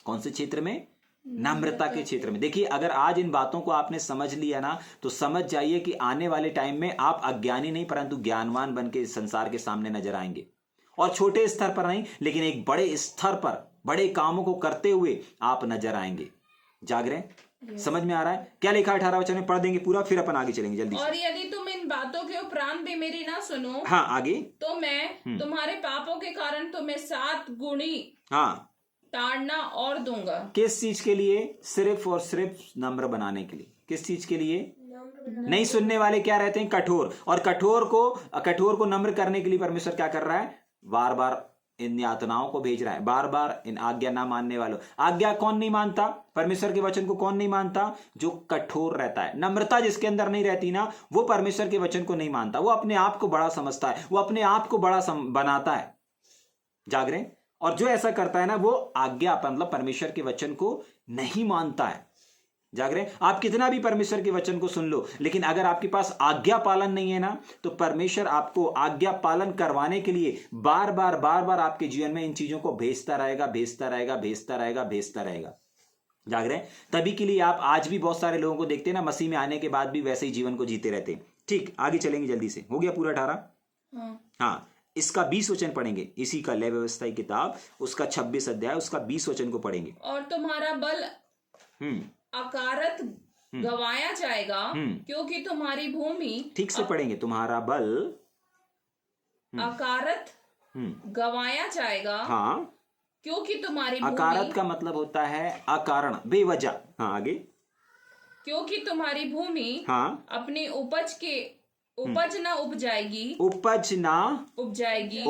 कौन से क्षेत्र में? नम्रता के क्षेत्र में। देखिए, अगर आज इन बातों को आपने समझ लिया ना, तो समझ जाइए कि आने वाले टाइम में आप अज्ञानी नहीं परंतु ज्ञानवान बन के संसार के सामने नजर आएंगे। और छोटे स्तर पर नहीं, लेकिन एक बड़े स्तर पर, बड़े कामों को करते हुए आप नजर आएंगे। जाग रहे हैं? समझ में आ रहा है क्या लिखा है? 18 वचन में पढ़ देंगे पूरा, फिर अपन आगे चलेंगे जल्दी। और यदि तुम इन बातों के उपरांत भी मेरी ना सुनो, हाँ आगे, तो मैं तुम्हारे पापों के कारण तुम्हें 7 गुणी ताड़ना और दूंगा। किस चीज के लिए? सिर्फ और सिर्फ नम्र बनाने के लिए। किस चीज के लिए? नहीं सुनने वाले क्या रहते हैं? कठोर। और कठोर को नम्र करने के लिए परमेश्वर क्या कर रहा है? बार बार इन यातनाओं को भेज रहा है, बार बार इन आज्ञा ना मानने वालों। आज्ञा कौन नहीं मानता? परमेश्वर के वचन को कौन नहीं मानता? जो कठोर रहता है। नम्रता जिसके अंदर नहीं रहती ना, वो परमेश्वर के वचन को नहीं मानता। वो अपने आप को बड़ा समझता है, वो अपने आप को बड़ा बनाता है। जाग रहे हैं? और जो ऐसा करता है ना, वो आज्ञा मतलब परमेश्वर के वचन को नहीं मानता है। जाग रहे हैं? आप कितना भी परमेश्वर के वचन को सुन लो, लेकिन अगर आपके पास आज्ञा पालन नहीं है ना, तो परमेश्वर आपको आज्ञा पालन करवाने के लिए बार बार आपके जीवन में इन चीजों को भेजता रहेगा। जाग रहे हैं? तभी के लिए आप आज भी बहुत सारे लोगों को देखते हैं ना, मसीह में आने के बाद भी वैसे ही जीवन को जीते रहते हैं। ठीक, आगे चलेंगे जल्दी से। हो गया पूरा 18? हाँ, इसका 20 वचन पढ़ेंगे, इसी का लय व्यवस्था की किताब, उसका 26 अध्याय, उसका 20 वचन को पढ़ेंगे। और तुम्हारा बल अकारत गवाया जाएगा, क्योंकि तुम्हारी भूमि, ठीक से पढ़ेंगे, तुम्हारा बल अकारत गवाया जाएगा। हाँ, क्योंकि तुम्हारी भूमि, अकारत का मतलब होता है अकारण, बेवजह। हाँ, आगे। क्योंकि तुम्हारी भूमि हाँ, अपनी उपज ना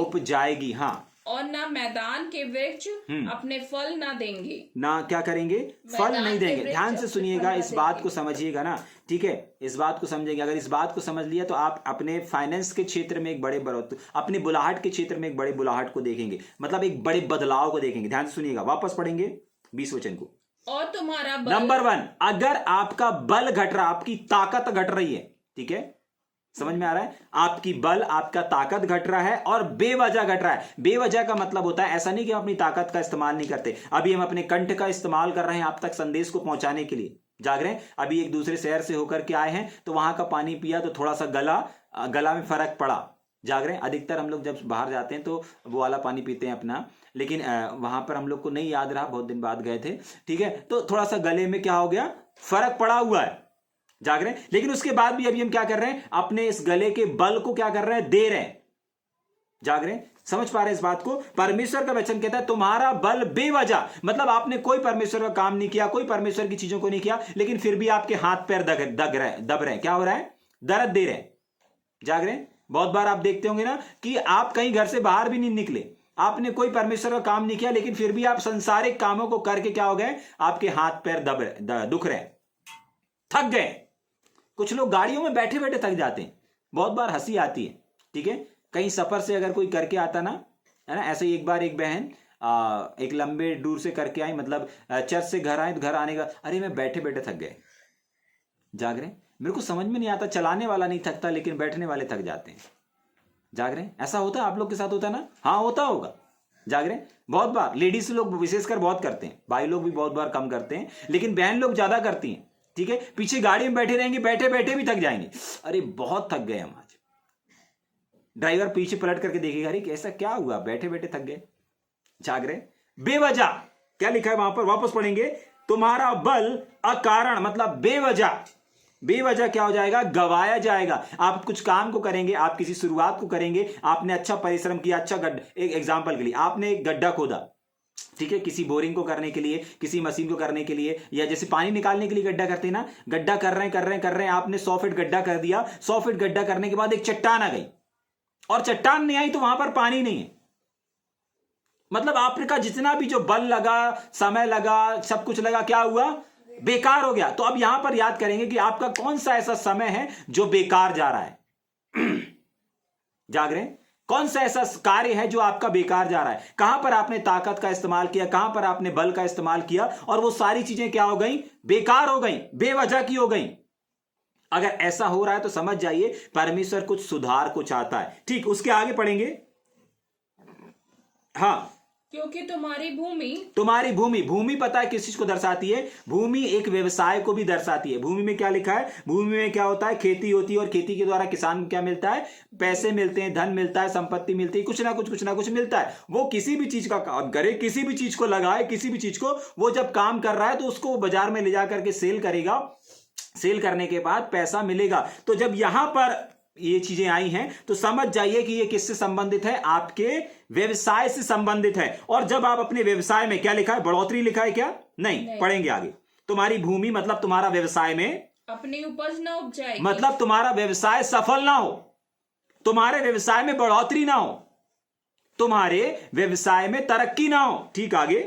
उपजाएगी। हाँ, और ना मैदान के वृक्ष अपने फल ना देंगे। ना क्या करेंगे? फल नहीं देंगे। ध्यान से सुनिएगा, इस बात को समझिएगा ना, ठीक है? इस बात को समझेंगे। अगर इस बात को समझ लिया तो आप अपने फाइनेंस के क्षेत्र में एक बड़े अपने बुलाहट के क्षेत्र में एक बड़े बुलाहट को देखेंगे, मतलब एक बड़े बदलाव को देखेंगे। ध्यान से सुनिएगा, वापस पढ़ेंगे 20 वचन को। और तुम्हारा बल, नंबर 1, अगर आपका बल घट रहा, आपकी ताकत घट रही है, ठीक है? समझ में आ रहा है? आपकी बल, आपका ताकत घट रहा है और बेवजह घट रहा है। बेवजह का मतलब होता है, ऐसा नहीं कि हम अपनी ताकत का इस्तेमाल नहीं करते। अभी हम अपने कंठ का इस्तेमाल कर रहे हैं आप तक संदेश को पहुंचाने के लिए। जाग रहे हैं? अभी एक दूसरे शहर से होकर के आए हैं, तो वहां का पानी पिया तो थोड़ा सा गला में फर्क पड़ा। जाग रहे हैं? अधिकतर हम लोग जब बाहर जाते हैं तो वो वाला पानी पीते हैं अपना, लेकिन वहां पर हम लोग को नहीं याद रहा, बहुत दिन बाद गए थे, ठीक है? तो थोड़ा सा गले में क्या हो गया, फर्क पड़ा हुआ है। जाग रहे हैं? लेकिन उसके बाद भी अभी हम क्या कर रहे हैं, अपने इस गले के बल को क्या कर रहे हैं, दे रहे हैं। जाग रहे हैं? समझ पा रहे हैं इस बात को? परमेश्वर का वचन कहता है तुम्हारा बल बेवजह, मतलब आपने कोई परमेश्वर का काम नहीं किया, कोई परमेश्वर की चीजों को नहीं किया, लेकिन फिर भी आपके हाथ पैर दब रहे हैं। क्या हो रहा है? दर्द दे रहे हैं। जाग रहे हैं? बहुत बार आप देखते होंगे ना कि आप कहीं घर से बाहर भी नहीं निकले, आपने कोई परमेश्वर का काम नहीं किया, लेकिन फिर भी आप संसारिक कामों को करके क्या हो गए, आपके हाथ पैर दुख रहे हैं, थक गए। कुछ लोग गाड़ियों में बैठे बैठे थक जाते हैं। बहुत बार हंसी आती है, ठीक है? कहीं सफर से अगर कोई करके आता ना, है ना, ऐसे ही एक बार एक बहन एक लंबे दूर से करके आई, मतलब चर्च से घर आए, तो घर आने का, अरे मैं बैठे बैठे थक गए। जाग रहे हैं? मेरे को समझ में नहीं आता, चलाने वाला नहीं थकता, लेकिन बैठने वाले थक जाते हैं। जाग रहे हैं? ऐसा होता है आप लोग के साथ? होता है ना? हाँ, होता होगा। जाग रहे हैं? बहुत बार लेडीज लोग विशेषकर बहुत करते हैं, भाई लोग भी बहुत बार कम करते हैं, लेकिन बहन लोग ज्यादा करती हैं। ठीक है? पीछे गाड़ी में बैठे रहेंगे, बैठे बैठे भी थक जाएंगे, अरे बहुत थक गए हम आज। ड्राइवर पीछे पलट करके देखेगा, अरे कैसा क्या हुआ, बैठे बैठे थक गए। जाग रहे? बेवजह क्या लिखा है वहां पर, वापस पढ़ेंगे, तुम्हारा बल अकारण, मतलब बेवजह। बेवजह क्या हो जाएगा, गवाया जाएगा। आप कुछ काम को करेंगे, आप किसी शुरुआत को करेंगे, आपने अच्छा परिश्रम किया, अच्छा एक एग्जाम्पल के लिए आपने एक गड्ढा खोदा, ठीक है, किसी बोरिंग को करने के लिए, किसी मशीन को करने के लिए, या जैसे पानी निकालने के लिए गड्ढा करते हैं ना, गड्ढा कर रहे हैं, आपने 100 फीट गड्ढा कर दिया। 100 फीट गड्ढा करने के बाद एक चट्टान आ गई, और चट्टान नहीं आई तो वहां पर पानी नहीं है। मतलब आपका जितना भी जो बल लगा, समय लगा, सब कुछ लगा, क्या हुआ, बेकार हो गया। तो अब यहां पर याद करेंगे कि आपका कौन सा ऐसा समय है जो बेकार जा रहा है। जाग रहे हैं? कौन सा ऐसा कार्य है जो आपका बेकार जा रहा है, कहां पर आपने ताकत का इस्तेमाल किया, कहां पर आपने बल का इस्तेमाल किया, और वो सारी चीजें क्या हो गई, बेकार हो गई, बेवजह की हो गई। अगर ऐसा हो रहा है तो समझ जाइए परमेश्वर कुछ सुधार को चाहता है। ठीक, उसके आगे पढ़ेंगे। हाँ, क्योंकि तुम्हारी भूमि, भूमि पता है किस चीज को दर्शाती है, भूमि एक व्यवसाय को भी दर्शाती है। भूमि में क्या लिखा है, भूमि में क्या होता है, खेती होती है, और खेती के द्वारा किसान को क्या मिलता है, पैसे मिलते हैं, धन मिलता है, संपत्ति मिलती है, कुछ ना कुछ मिलता है। वो किसी भी चीज का काम करे, किसी भी चीज को लगाए, किसी भी चीज को वो जब काम कर रहा है तो उसको बाजार में ले जा करके सेल करेगा, सेल करने के बाद पैसा मिलेगा। तो जब यहां पर ये चीजें आई हैं तो समझ जाइए कि ये किससे संबंधित है, आपके व्यवसाय से संबंधित है। और जब आप अपने व्यवसाय में, क्या लिखा है, बढ़ोतरी लिखा है क्या, नहीं। पढ़ेंगे आगे। तुम्हारी भूमि मतलब तुम्हारा व्यवसाय में अपनी उपज ना उपजाएगी, मतलब तुम्हारा व्यवसाय सफल ना हो, तुम्हारे व्यवसाय में बढ़ोतरी ना हो, तुम्हारे व्यवसाय में तरक्की ना हो। ठीक, आगे।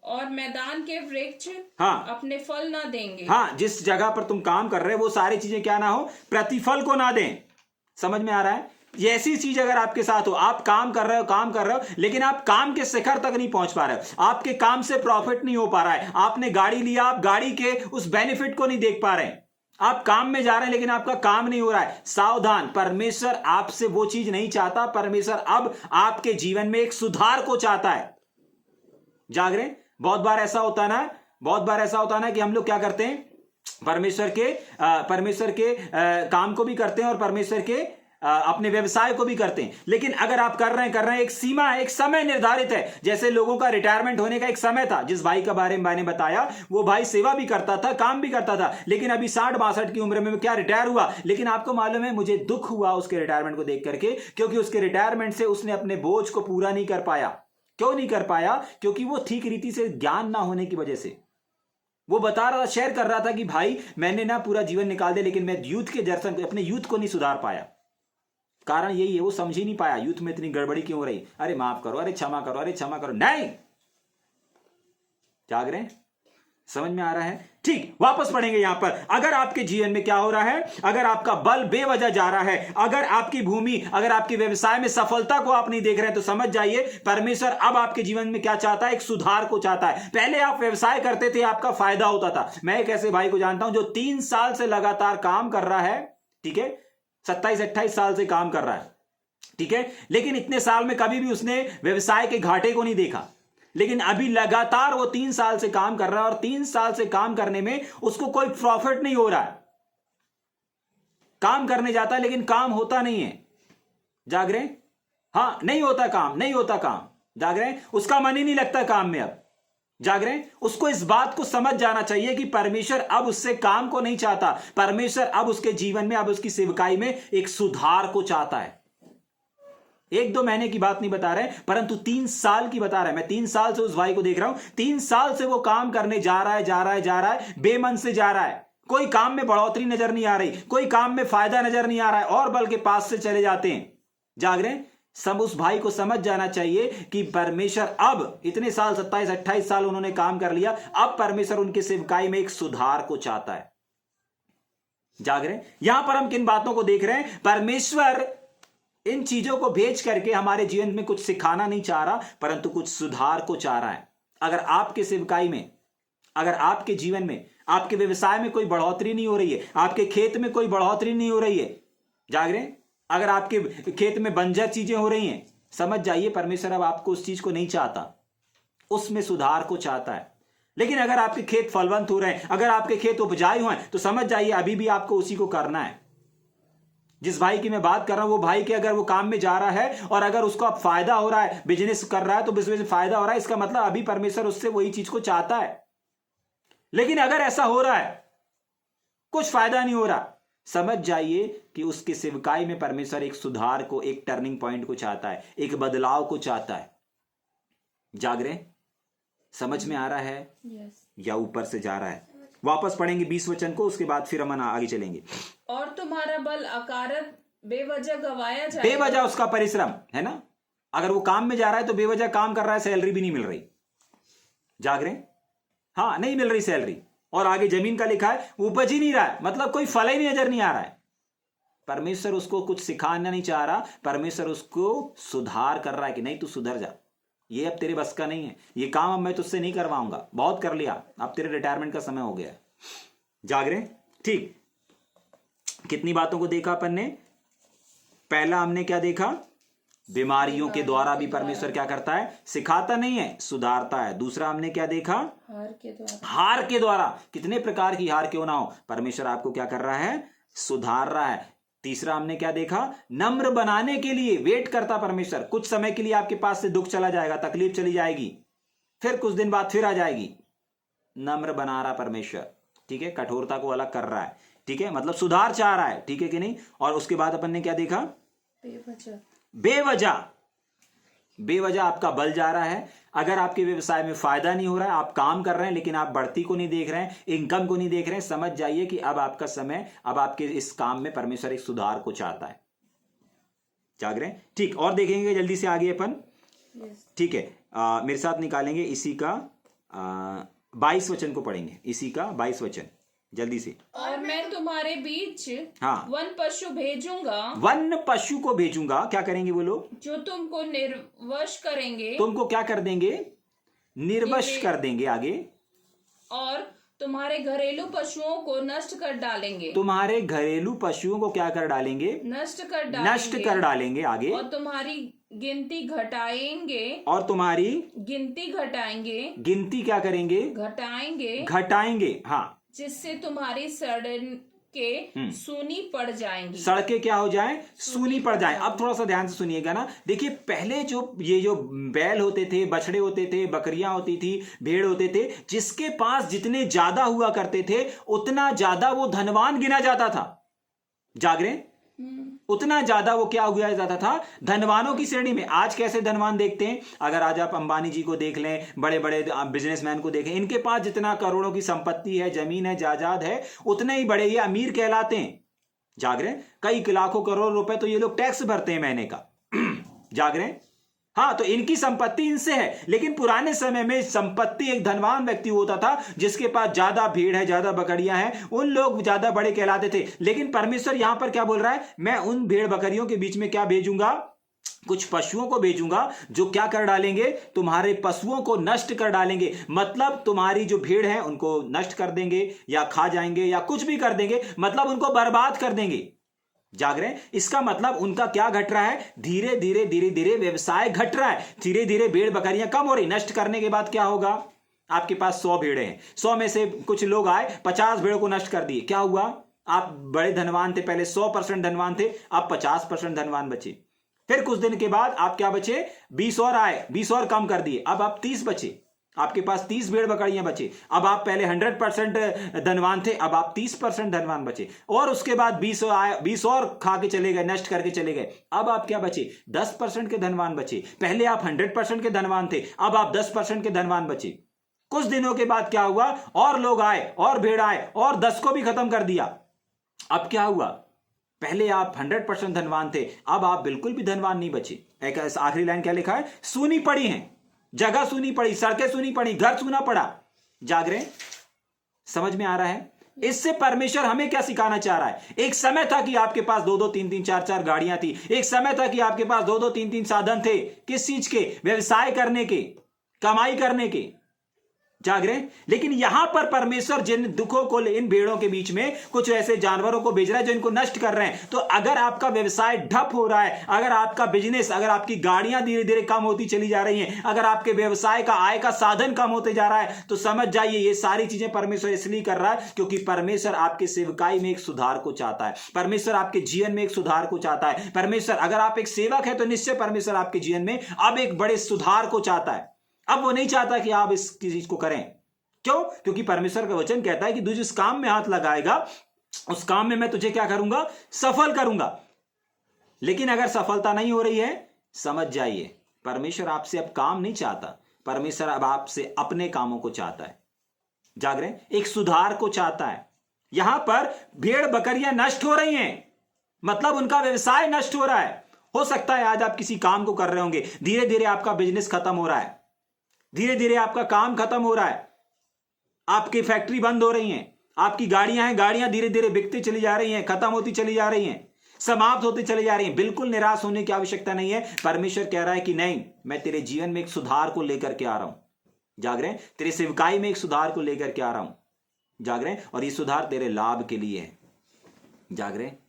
और मैदान के वृक्ष हाँ अपने फल ना देंगे। हाँ, जिस जगह पर तुम काम कर रहे हो वो सारी चीजें क्या ना हो, प्रतिफल को ना दें। समझ में आ रहा है? ये ऐसी चीज अगर आपके साथ हो, आप काम कर रहे हो लेकिन आप काम के शिखर तक नहीं पहुंच पा रहे हो, आपके काम से प्रॉफिट नहीं हो पा रहा है, आपने गाड़ी लिया, आप गाड़ी के उस बेनिफिट को नहीं देख पा रहे हैं, आप काम में जा रहे हैं लेकिन आपका काम नहीं हो रहा है, सावधान, परमेश्वर आपसे वो चीज नहीं चाहता। परमेश्वर अब आपके जीवन में एक सुधार को चाहता है। जाग रहे? बहुत बार ऐसा होता है ना कि हम लोग क्या करते हैं, परमेश्वर के काम को भी करते हैं और परमेश्वर के अपने व्यवसाय को भी करते हैं, लेकिन अगर आप कर रहे हैं, एक सीमा है, एक समय निर्धारित है। जैसे लोगों का रिटायरमेंट होने का एक समय था, जिस भाई का बारे में मैंने बताया, वो भाई सेवा भी करता था, काम भी करता था, लेकिन अभी 60-62 की उम्र में क्या रिटायर हुआ। लेकिन आपको मालूम है, मुझे दुख हुआ उसके रिटायरमेंट को देख करके, क्योंकि उसके रिटायरमेंट से उसने अपने बोझ को पूरा नहीं कर पाया। क्यों नहीं कर पाया? क्योंकि वो ठीक रीति से ज्ञान ना होने की वजह से। वो बता रहा था, शेयर कर रहा था कि भाई मैंने ना पूरा जीवन निकाल दिया, लेकिन मैं यूथ के दर्शन, अपने यूथ को नहीं सुधार पाया। कारण यही है, वो समझ ही नहीं पाया यूथ में इतनी गड़बड़ी क्यों हो रही। अरे माफ करो, अरे क्षमा करो, अरे क्षमा करो, नहीं। जाग रहे हैं? समझ में आ रहा है? ठीक, वापस पढ़ेंगे यहां पर। अगर आपके जीवन में क्या हो रहा है, अगर आपका बल बेवजह जा रहा है, अगर आपकी भूमि, अगर आपके व्यवसाय में सफलता को आप नहीं देख रहे हैं, तो समझ जाइए परमेश्वर अब आपके जीवन में क्या चाहता है, एक सुधार को चाहता है। पहले आप व्यवसाय करते थे, आपका फायदा होता था। मैं एक ऐसे भाई को जानता हूं जो 3 साल से लगातार काम कर रहा है, ठीक है, 27-28 साल से काम कर रहा है, ठीक है, लेकिन इतने साल में कभी भी उसने व्यवसाय के घाटे को नहीं देखा। लेकिन अभी लगातार वो 3 साल से काम कर रहा है और 3 साल से काम करने में उसको कोई प्रॉफिट नहीं हो रहा है। काम करने जाता है लेकिन काम होता नहीं है। जाग रहे? हाँ, नहीं होता काम। जाग रहे? उसका मन ही नहीं लगता काम में अब। जाग रहे? उसको इस बात को समझ जाना चाहिए कि परमेश्वर अब उससे काम को नहीं चाहता। परमेश्वर अब उसके जीवन में, अब उसकी सेवकाई में एक सुधार को चाहता है। 1-2 महीने की बात नहीं बता रहे, परंतु 3 साल की बता रहे हैं। मैं 3 साल से उस भाई को देख रहा हूं, 3 साल से वो काम करने जा रहा है, बेमन से जा रहा है। कोई काम में बढ़ोतरी नजर नहीं आ रही, कोई काम में फायदा नजर नहीं आ रहा है, और बल के पास से चले जाते हैं। जाग रहे हैं? सब उस भाई को समझ जाना चाहिए कि परमेश्वर अब इतने साल, 27-28 साल उन्होंने काम कर लिया, अब परमेश्वर उनके सेवकाई में एक सुधार को चाहता है। जाग रहे? यहां पर हम किन बातों को देख रहे हैं? परमेश्वर इन चीजों को भेज करके हमारे जीवन में कुछ सिखाना नहीं चाह रहा, परंतु कुछ सुधार को चाह रहा है। अगर आपके सेवकाई में, अगर आपके जीवन में, आपके व्यवसाय में कोई बढ़ोतरी नहीं हो रही है, आपके खेत में कोई बढ़ोतरी नहीं हो रही है, जाग रहे हैं, अगर आपके खेत में बंजर चीजें हो रही हैं, समझ जाइए परमेश्वर अब आपको उस चीज को नहीं चाहता, उसमें सुधार को चाहता है। लेकिन अगर आपके खेत फलवंत हो रहे हैं, अगर आपके खेत उपजाऊ हैं, तो समझ जाइए अभी भी आपको उसी को करना है। जिस भाई की मैं बात कर रहा हूं, वो भाई के अगर वो काम में जा रहा है और अगर उसको अब फायदा हो रहा है, बिजनेस कर रहा है, तो बिजनेस में फायदा हो रहा है, इसका मतलब अभी परमेश्वर उससे वही चीज को चाहता है। लेकिन अगर ऐसा हो रहा है, कुछ फायदा नहीं हो रहा, समझ जाइए कि उसके सेवकाई में परमेश्वर एक सुधार को, एक टर्निंग पॉइंट को चाहता है, एक बदलाव को चाहता है। जाग रहे? समझ में आ रहा है? या ऊपर से जा रहा है? वापस पढ़ेंगे 20 वचन को, उसके बाद फिर हम आगे चलेंगे। और तुम्हारा बल अकारत बेवजह गवाया जाए, बेवजह उसका परिश्रम है ना। अगर वो काम में जा रहा है तो बेवजह काम कर रहा है, सैलरी भी नहीं मिल रही। जाग रहे? हाँ, नहीं मिल रही सैलरी, और आगे जमीन का लिखा है उपज ही नहीं रहा है, मतलब कोई फल ही नहीं नजर नहीं आ रहा है। परमेश्वर उसको कुछ सिखाना नहीं चाह रहा, परमेश्वर उसको सुधार कर रहा है कि नहीं तू सुधर जा, ये अब तेरे बस का नहीं है, ये काम अब मैं तुझसे नहीं करवाऊंगा, बहुत कर लिया, अब तेरे रिटायरमेंट का समय हो गया। जाग रहे? ठीक, कितनी बातों को देखा अपन ने? पहला हमने क्या देखा? बीमारियों के द्वारा भी परमेश्वर क्या करता है? सिखाता नहीं है, सुधारता है। दूसरा हमने क्या देखा? हार के द्वारा। कितने प्रकार की हार क्यों ना हो, परमेश्वर आपको क्या कर रहा है? सुधार रहा है। तीसरा हमने क्या देखा? नम्र बनाने के लिए वेट करता परमेश्वर। कुछ समय के लिए आपके पास से दुख चला जाएगा, तकलीफ चली जाएगी, फिर कुछ दिन बाद फिर आ जाएगी। नम्र बना रहा परमेश्वर, ठीक है, कठोरता को अलग कर रहा है, ठीक है, मतलब सुधार चाह रहा है, ठीक है कि नहीं। और उसके बाद अपन ने क्या देखा? बेवजह आपका बल जा रहा है। अगर आपके व्यवसाय में फायदा नहीं हो रहा है, आप काम कर रहे हैं लेकिन आप बढ़ती को नहीं देख रहे हैं, इनकम को नहीं देख रहे हैं, समझ जाइए कि अब आपका समय, अब आपके इस काम में परमेश्वर एक सुधार को चाहता है। जाग रहे हैं? ठीक, और देखेंगे जल्दी से आगे अपन, ठीक है। मेरे साथ निकालेंगे इसी का 22 वचन को पढ़ेंगे, इसी का 22 वचन। जल्दी से। और मैं तुम्हारे बीच हाँ, वन पशु भेजूंगा, वन पशु को भेजूंगा, क्या करेंगे वो लोग? जो तुमको निर्वश करेंगे, तुमको क्या कर देंगे? निर्वश कर देंगे। आगे, और तुम्हारे घरेलू पशुओं को नष्ट कर डालेंगे। तुम्हारे घरेलू पशुओं को क्या कर डालेंगे? नष्ट कर डालेंगे। आगे, और तुम्हारी गिनती घटाएंगे, और तुम्हारी गिनती घटाएंगे, गिनती क्या करेंगे? घटाएंगे। हाँ, जिससे तुम्हारी सड़कें सूनी पड़ जाएंगी। सड़कें क्या हो जाएं? सूनी पड़ जाएं। अब थोड़ा सा ध्यान से सुनिएगा ना। देखिए, पहले जो बैल होते थे, बछड़े होते थे, बकरियां होती थी, भेड़ होते थे, जिसके पास जितने ज्यादा हुआ करते थे उतना ज्यादा वो धनवान गिना जाता था। जाग रहे? उतना ज्यादा वो क्या हुआ जाता था? धनवानों की श्रेणी में। आज कैसे धनवान देखते हैं? अगर आज आप अंबानी जी को देख लें, बड़े बड़े बिजनेसमैन को देखें, इनके पास जितना करोड़ों की संपत्ति है, जमीन है, जायदाद है, उतने ही बड़े ये अमीर कहलाते हैं। जाग रहे? कई लाखों करोड़ रुपए तो ये लोग टैक्स भरते हैं महीने का। जाग रहे? हाँ, तो इनकी संपत्ति इनसे है। लेकिन पुराने समय में संपत्ति एक धनवान व्यक्ति होता था, जिसके पास ज्यादा भीड़ है, ज्यादा बकरियां हैं, उन लोग ज्यादा बड़े कहलाते थे। लेकिन परमेश्वर यहां पर क्या बोल रहा है? मैं उन भेड़ बकरियों के बीच में क्या भेजूंगा? कुछ पशुओं को भेजूंगा जो क्या कर डालेंगे? तुम्हारे पशुओं को नष्ट कर डालेंगे। मतलब तुम्हारी जो भीड़ है उनको नष्ट कर देंगे, या खा जाएंगे, या कुछ भी कर देंगे, मतलब उनको बर्बाद कर देंगे। जाग रहे हैं? इसका मतलब उनका क्या घट रहा है? धीरे धीरे व्यवसाय घट रहा है। धीरे धीरे भेड़ बकरियां कम हो रही। नष्ट करने के बाद क्या होगा? आपके पास 100 भेड़े हैं, 100 में से कुछ लोग आए, 50 भेड़ों को नष्ट कर दिए। क्या हुआ? आप बड़े धनवान थे, पहले 100% धनवान थे, अब 50% धनवान बचे। फिर कुछ दिन के बाद आप क्या बचे? 20 और आए, 20 और कम कर दिए, अब आप 30 बचे। आपके पास 30 भेड़ बकरियां बचे। अब आप पहले 100% धनवान थे, अब आप 30% धनवान बचे। और उसके बाद 20 और खा के चले गए, नष्ट करके चले गए। अब आप क्या बचे? 10% के धनवान बचे। पहले आप 100% के धनवान थे, अब आप 10% के धनवान बचे। कुछ दिनों के बाद क्या हुआ? और लोग आए, और भेड़ आए, और 10 को भी खत्म कर दिया। अब क्या हुआ? पहले आप 100% धनवान थे, अब आप बिल्कुल भी धनवान नहीं बचे। एक आखिरी लाइन क्या लिखा है? सूनी पड़ी है, जगह सूनी पड़ी, सड़कें सूनी पड़ी, घर सूना पड़ा। जाग रहे? समझ में आ रहा है? इससे परमेश्वर हमें क्या सिखाना चाह रहा है? एक समय था कि आपके पास 2-2, 3-3, 4-4 गाड़ियां थी। एक समय था कि आपके पास 2-2, 3-3 साधन थे। किस चीज के? व्यवसाय करने के, कमाई करने के। जाग रहे? लेकिन यहां पर परमेश्वर जिन दुखों को, इन भेड़ों के बीच में कुछ ऐसे जानवरों को भेज रहा है जो इनको नष्ट कर रहे हैं। तो अगर आपका व्यवसाय ठप हो रहा है, अगर आपका बिजनेस, अगर आपकी गाड़ियां धीरे धीरे कम होती चली जा रही हैं, अगर आपके व्यवसाय का आय का साधन कम होते जा रहा है, तो समझ जाइए ये सारी चीजें परमेश्वर इसलिए कर रहा है क्योंकि परमेश्वर आपके सेवकाई में एक सुधार को चाहता है। परमेश्वर आपके जीवन में एक सुधार को चाहता है। परमेश्वर, अगर आप एक सेवक है तो निश्चय परमेश्वर आपके जीवन में अब एक बड़े सुधार को चाहता है। अब वो नहीं चाहता कि आप इस चीज को करें। क्यों? क्योंकि परमेश्वर का वचन कहता है कि तू जिस काम में हाथ लगाएगा उस काम में मैं तुझे क्या करूंगा? सफल करूंगा। लेकिन अगर सफलता नहीं हो रही है, समझ जाइए परमेश्वर आपसे अब काम नहीं चाहता। परमेश्वर अब आपसे अपने कामों को चाहता है। जाग रहे हैं? एक सुधार को चाहता है। यहां पर भेड़ बकरियां नष्ट हो रही हैं, मतलब उनका व्यवसाय नष्ट हो रहा है। हो सकता है आज आप किसी काम को कर रहे होंगे, धीरे धीरे आपका बिजनेस खत्म हो रहा है, धीरे धीरे आपका काम खत्म हो रहा है, आपकी फैक्ट्री बंद हो रही हैं, आपकी गाड़ियां हैं, गाड़ियां धीरे धीरे बिकती चली जा रही हैं, खत्म होती चली जा रही हैं, समाप्त होती चली जा रही हैं। बिल्कुल निराश होने की आवश्यकता नहीं है। परमेश्वर कह रहा है कि नहीं, मैं तेरे जीवन में एक सुधार को लेकर के आ रहा हूं। जाग रहे हैं? तेरे सेवकाई में एक सुधार को लेकर के आ रहा हूं। जाग रहे हैं? और ये सुधार तेरे लाभ के लिए है। जाग रहे हैं?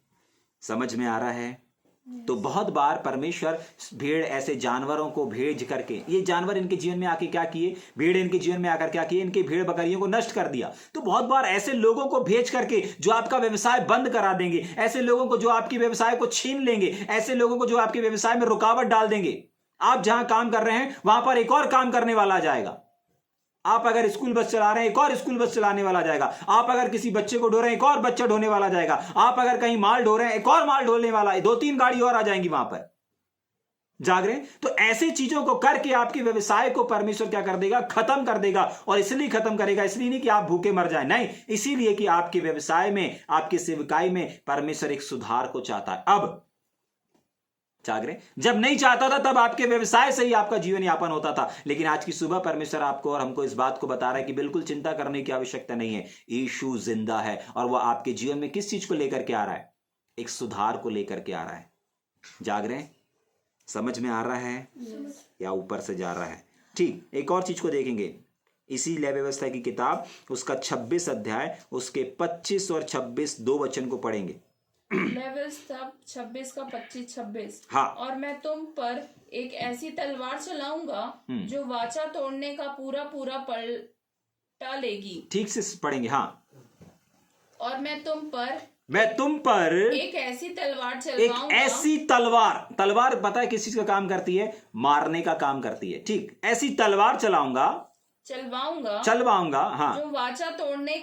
समझ में आ रहा है? तो बहुत बार परमेश्वर भेड़ ऐसे जानवरों को भेज करके, ये जानवर इनके जीवन में आके क्या किए? भेड़ इनके जीवन में आकर क्या किए? इनके भेड़ बकरियों को नष्ट कर दिया। तो बहुत बार ऐसे लोगों को भेज करके जो आपका व्यवसाय बंद करा देंगे, ऐसे लोगों को जो आपके व्यवसाय को छीन लेंगे, ऐसे लोगों को जो आपके व्यवसाय में रुकावट डाल देंगे। आप जहां काम कर रहे हैं वहां पर एक और काम करने वाला आ जाएगा। आप अगर स्कूल बस चला रहे हैं, एक और स्कूल बस चलाने वाला जाएगा। आप अगर किसी बच्चे को ढो रहे हैं, एक और बच्चा ढोने वाला जाएगा। आप अगर कहीं माल ढो रहे हैं, एक और माल ढोने वाला, 2-3 गाड़ी और आ जाएंगी वहां पर। जाग रहे हैं? तो ऐसी चीजों को करके आपके व्यवसाय को परमेश्वर क्या कर देगा? खत्म कर देगा। और इसलिए खत्म करेगा, इसलिए नहीं कि आप भूखे मर जाए, नहीं, इसीलिए कि आपके व्यवसाय में, आपके सेवकाई में परमेश्वर एक सुधार को चाहता है। अब जाग रहे? जब नहीं चाहता था तब आपके व्यवसाय से ही आपका जीवन यापन होता था, लेकिन आज की सुबह परमेश्वर आपको और हमको इस बात को बता रहा है कि बिल्कुल चिंता करने की आवश्यकता नहीं है। यीशु जिंदा है और वह आपके जीवन में किस चीज को लेकर के आ रहा है? एक सुधार को लेकर के आ रहा है। जाग रहे? समझ में आ रहा है या ऊपर से जा रहा है? ठीक, एक और चीज को देखेंगे इसी लय व्यवस्था की किताब, उसका 26 अध्याय, उसके 25 और 26 दो वचन को पढ़ेंगे। लय व्यवस्था 26 का 25-26। हाँ। और मैं तुम पर एक ऐसी तलवार चलाऊंगा जो वाचा तोड़ने का पूरा पूरा पलटा लेगी। ठीक से पढ़ेंगे। हाँ। और मैं तुम पर एक ऐसी तलवार चलवाऊंगा। एक ऐसी तलवार पता है किस चीज का काम करती है? मारने का काम करती है। ठीक, ऐसी तलवार चलवाऊंगा। हाँ। जो वाचा तोड़ने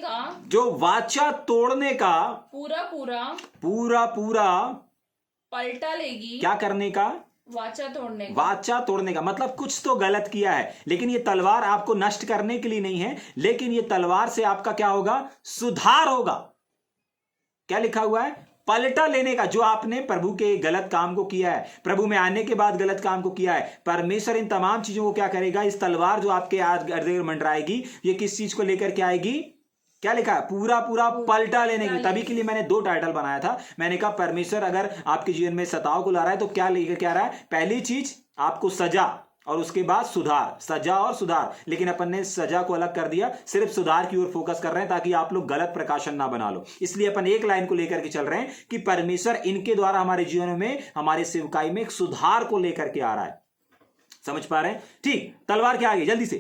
का पूरा पलटा लेगी। क्या करने का? वाचा तोड़ने का मतलब कुछ तो गलत किया है, लेकिन ये तलवार आपको नष्ट करने के लिए नहीं है, लेकिन ये तलवार से आपका क्या होगा? सुधार होगा। क्या लिखा हुआ है? पलटा लेने का। जो आपने प्रभु के गलत काम को किया है, प्रभु में आने के बाद गलत काम को किया है, परमेश्वर इन तमाम चीजों को क्या करेगा? इस तलवार जो आपके इर्द-गिर्द मंडराएगी, ये किस चीज को लेकर के आएगी? क्या लिखा है? पूरा पलटा लेने की। तभी के लिए मैंने 2 टाइटल बनाया था। मैंने कहा परमेश्वर अगर आपके जीवन में सताव को ला रहा है तो क्या लेकर के आ रहा है? पहली चीज आपको सजा, और उसके बाद सुधार। सजा और सुधार, लेकिन अपन ने सजा को अलग कर दिया, सिर्फ सुधार की ओर फोकस कर रहे हैं ताकि आप लोग गलत प्रकाशन ना बना लो। इसलिए अपन एक लाइन को लेकर के चल रहे हैं कि परमेश्वर इनके द्वारा हमारे जीवन में, हमारे सेवकाई में एक सुधार को लेकर के आ रहा है। समझ पा रहे हैं? ठीक, तलवार के आगे जल्दी से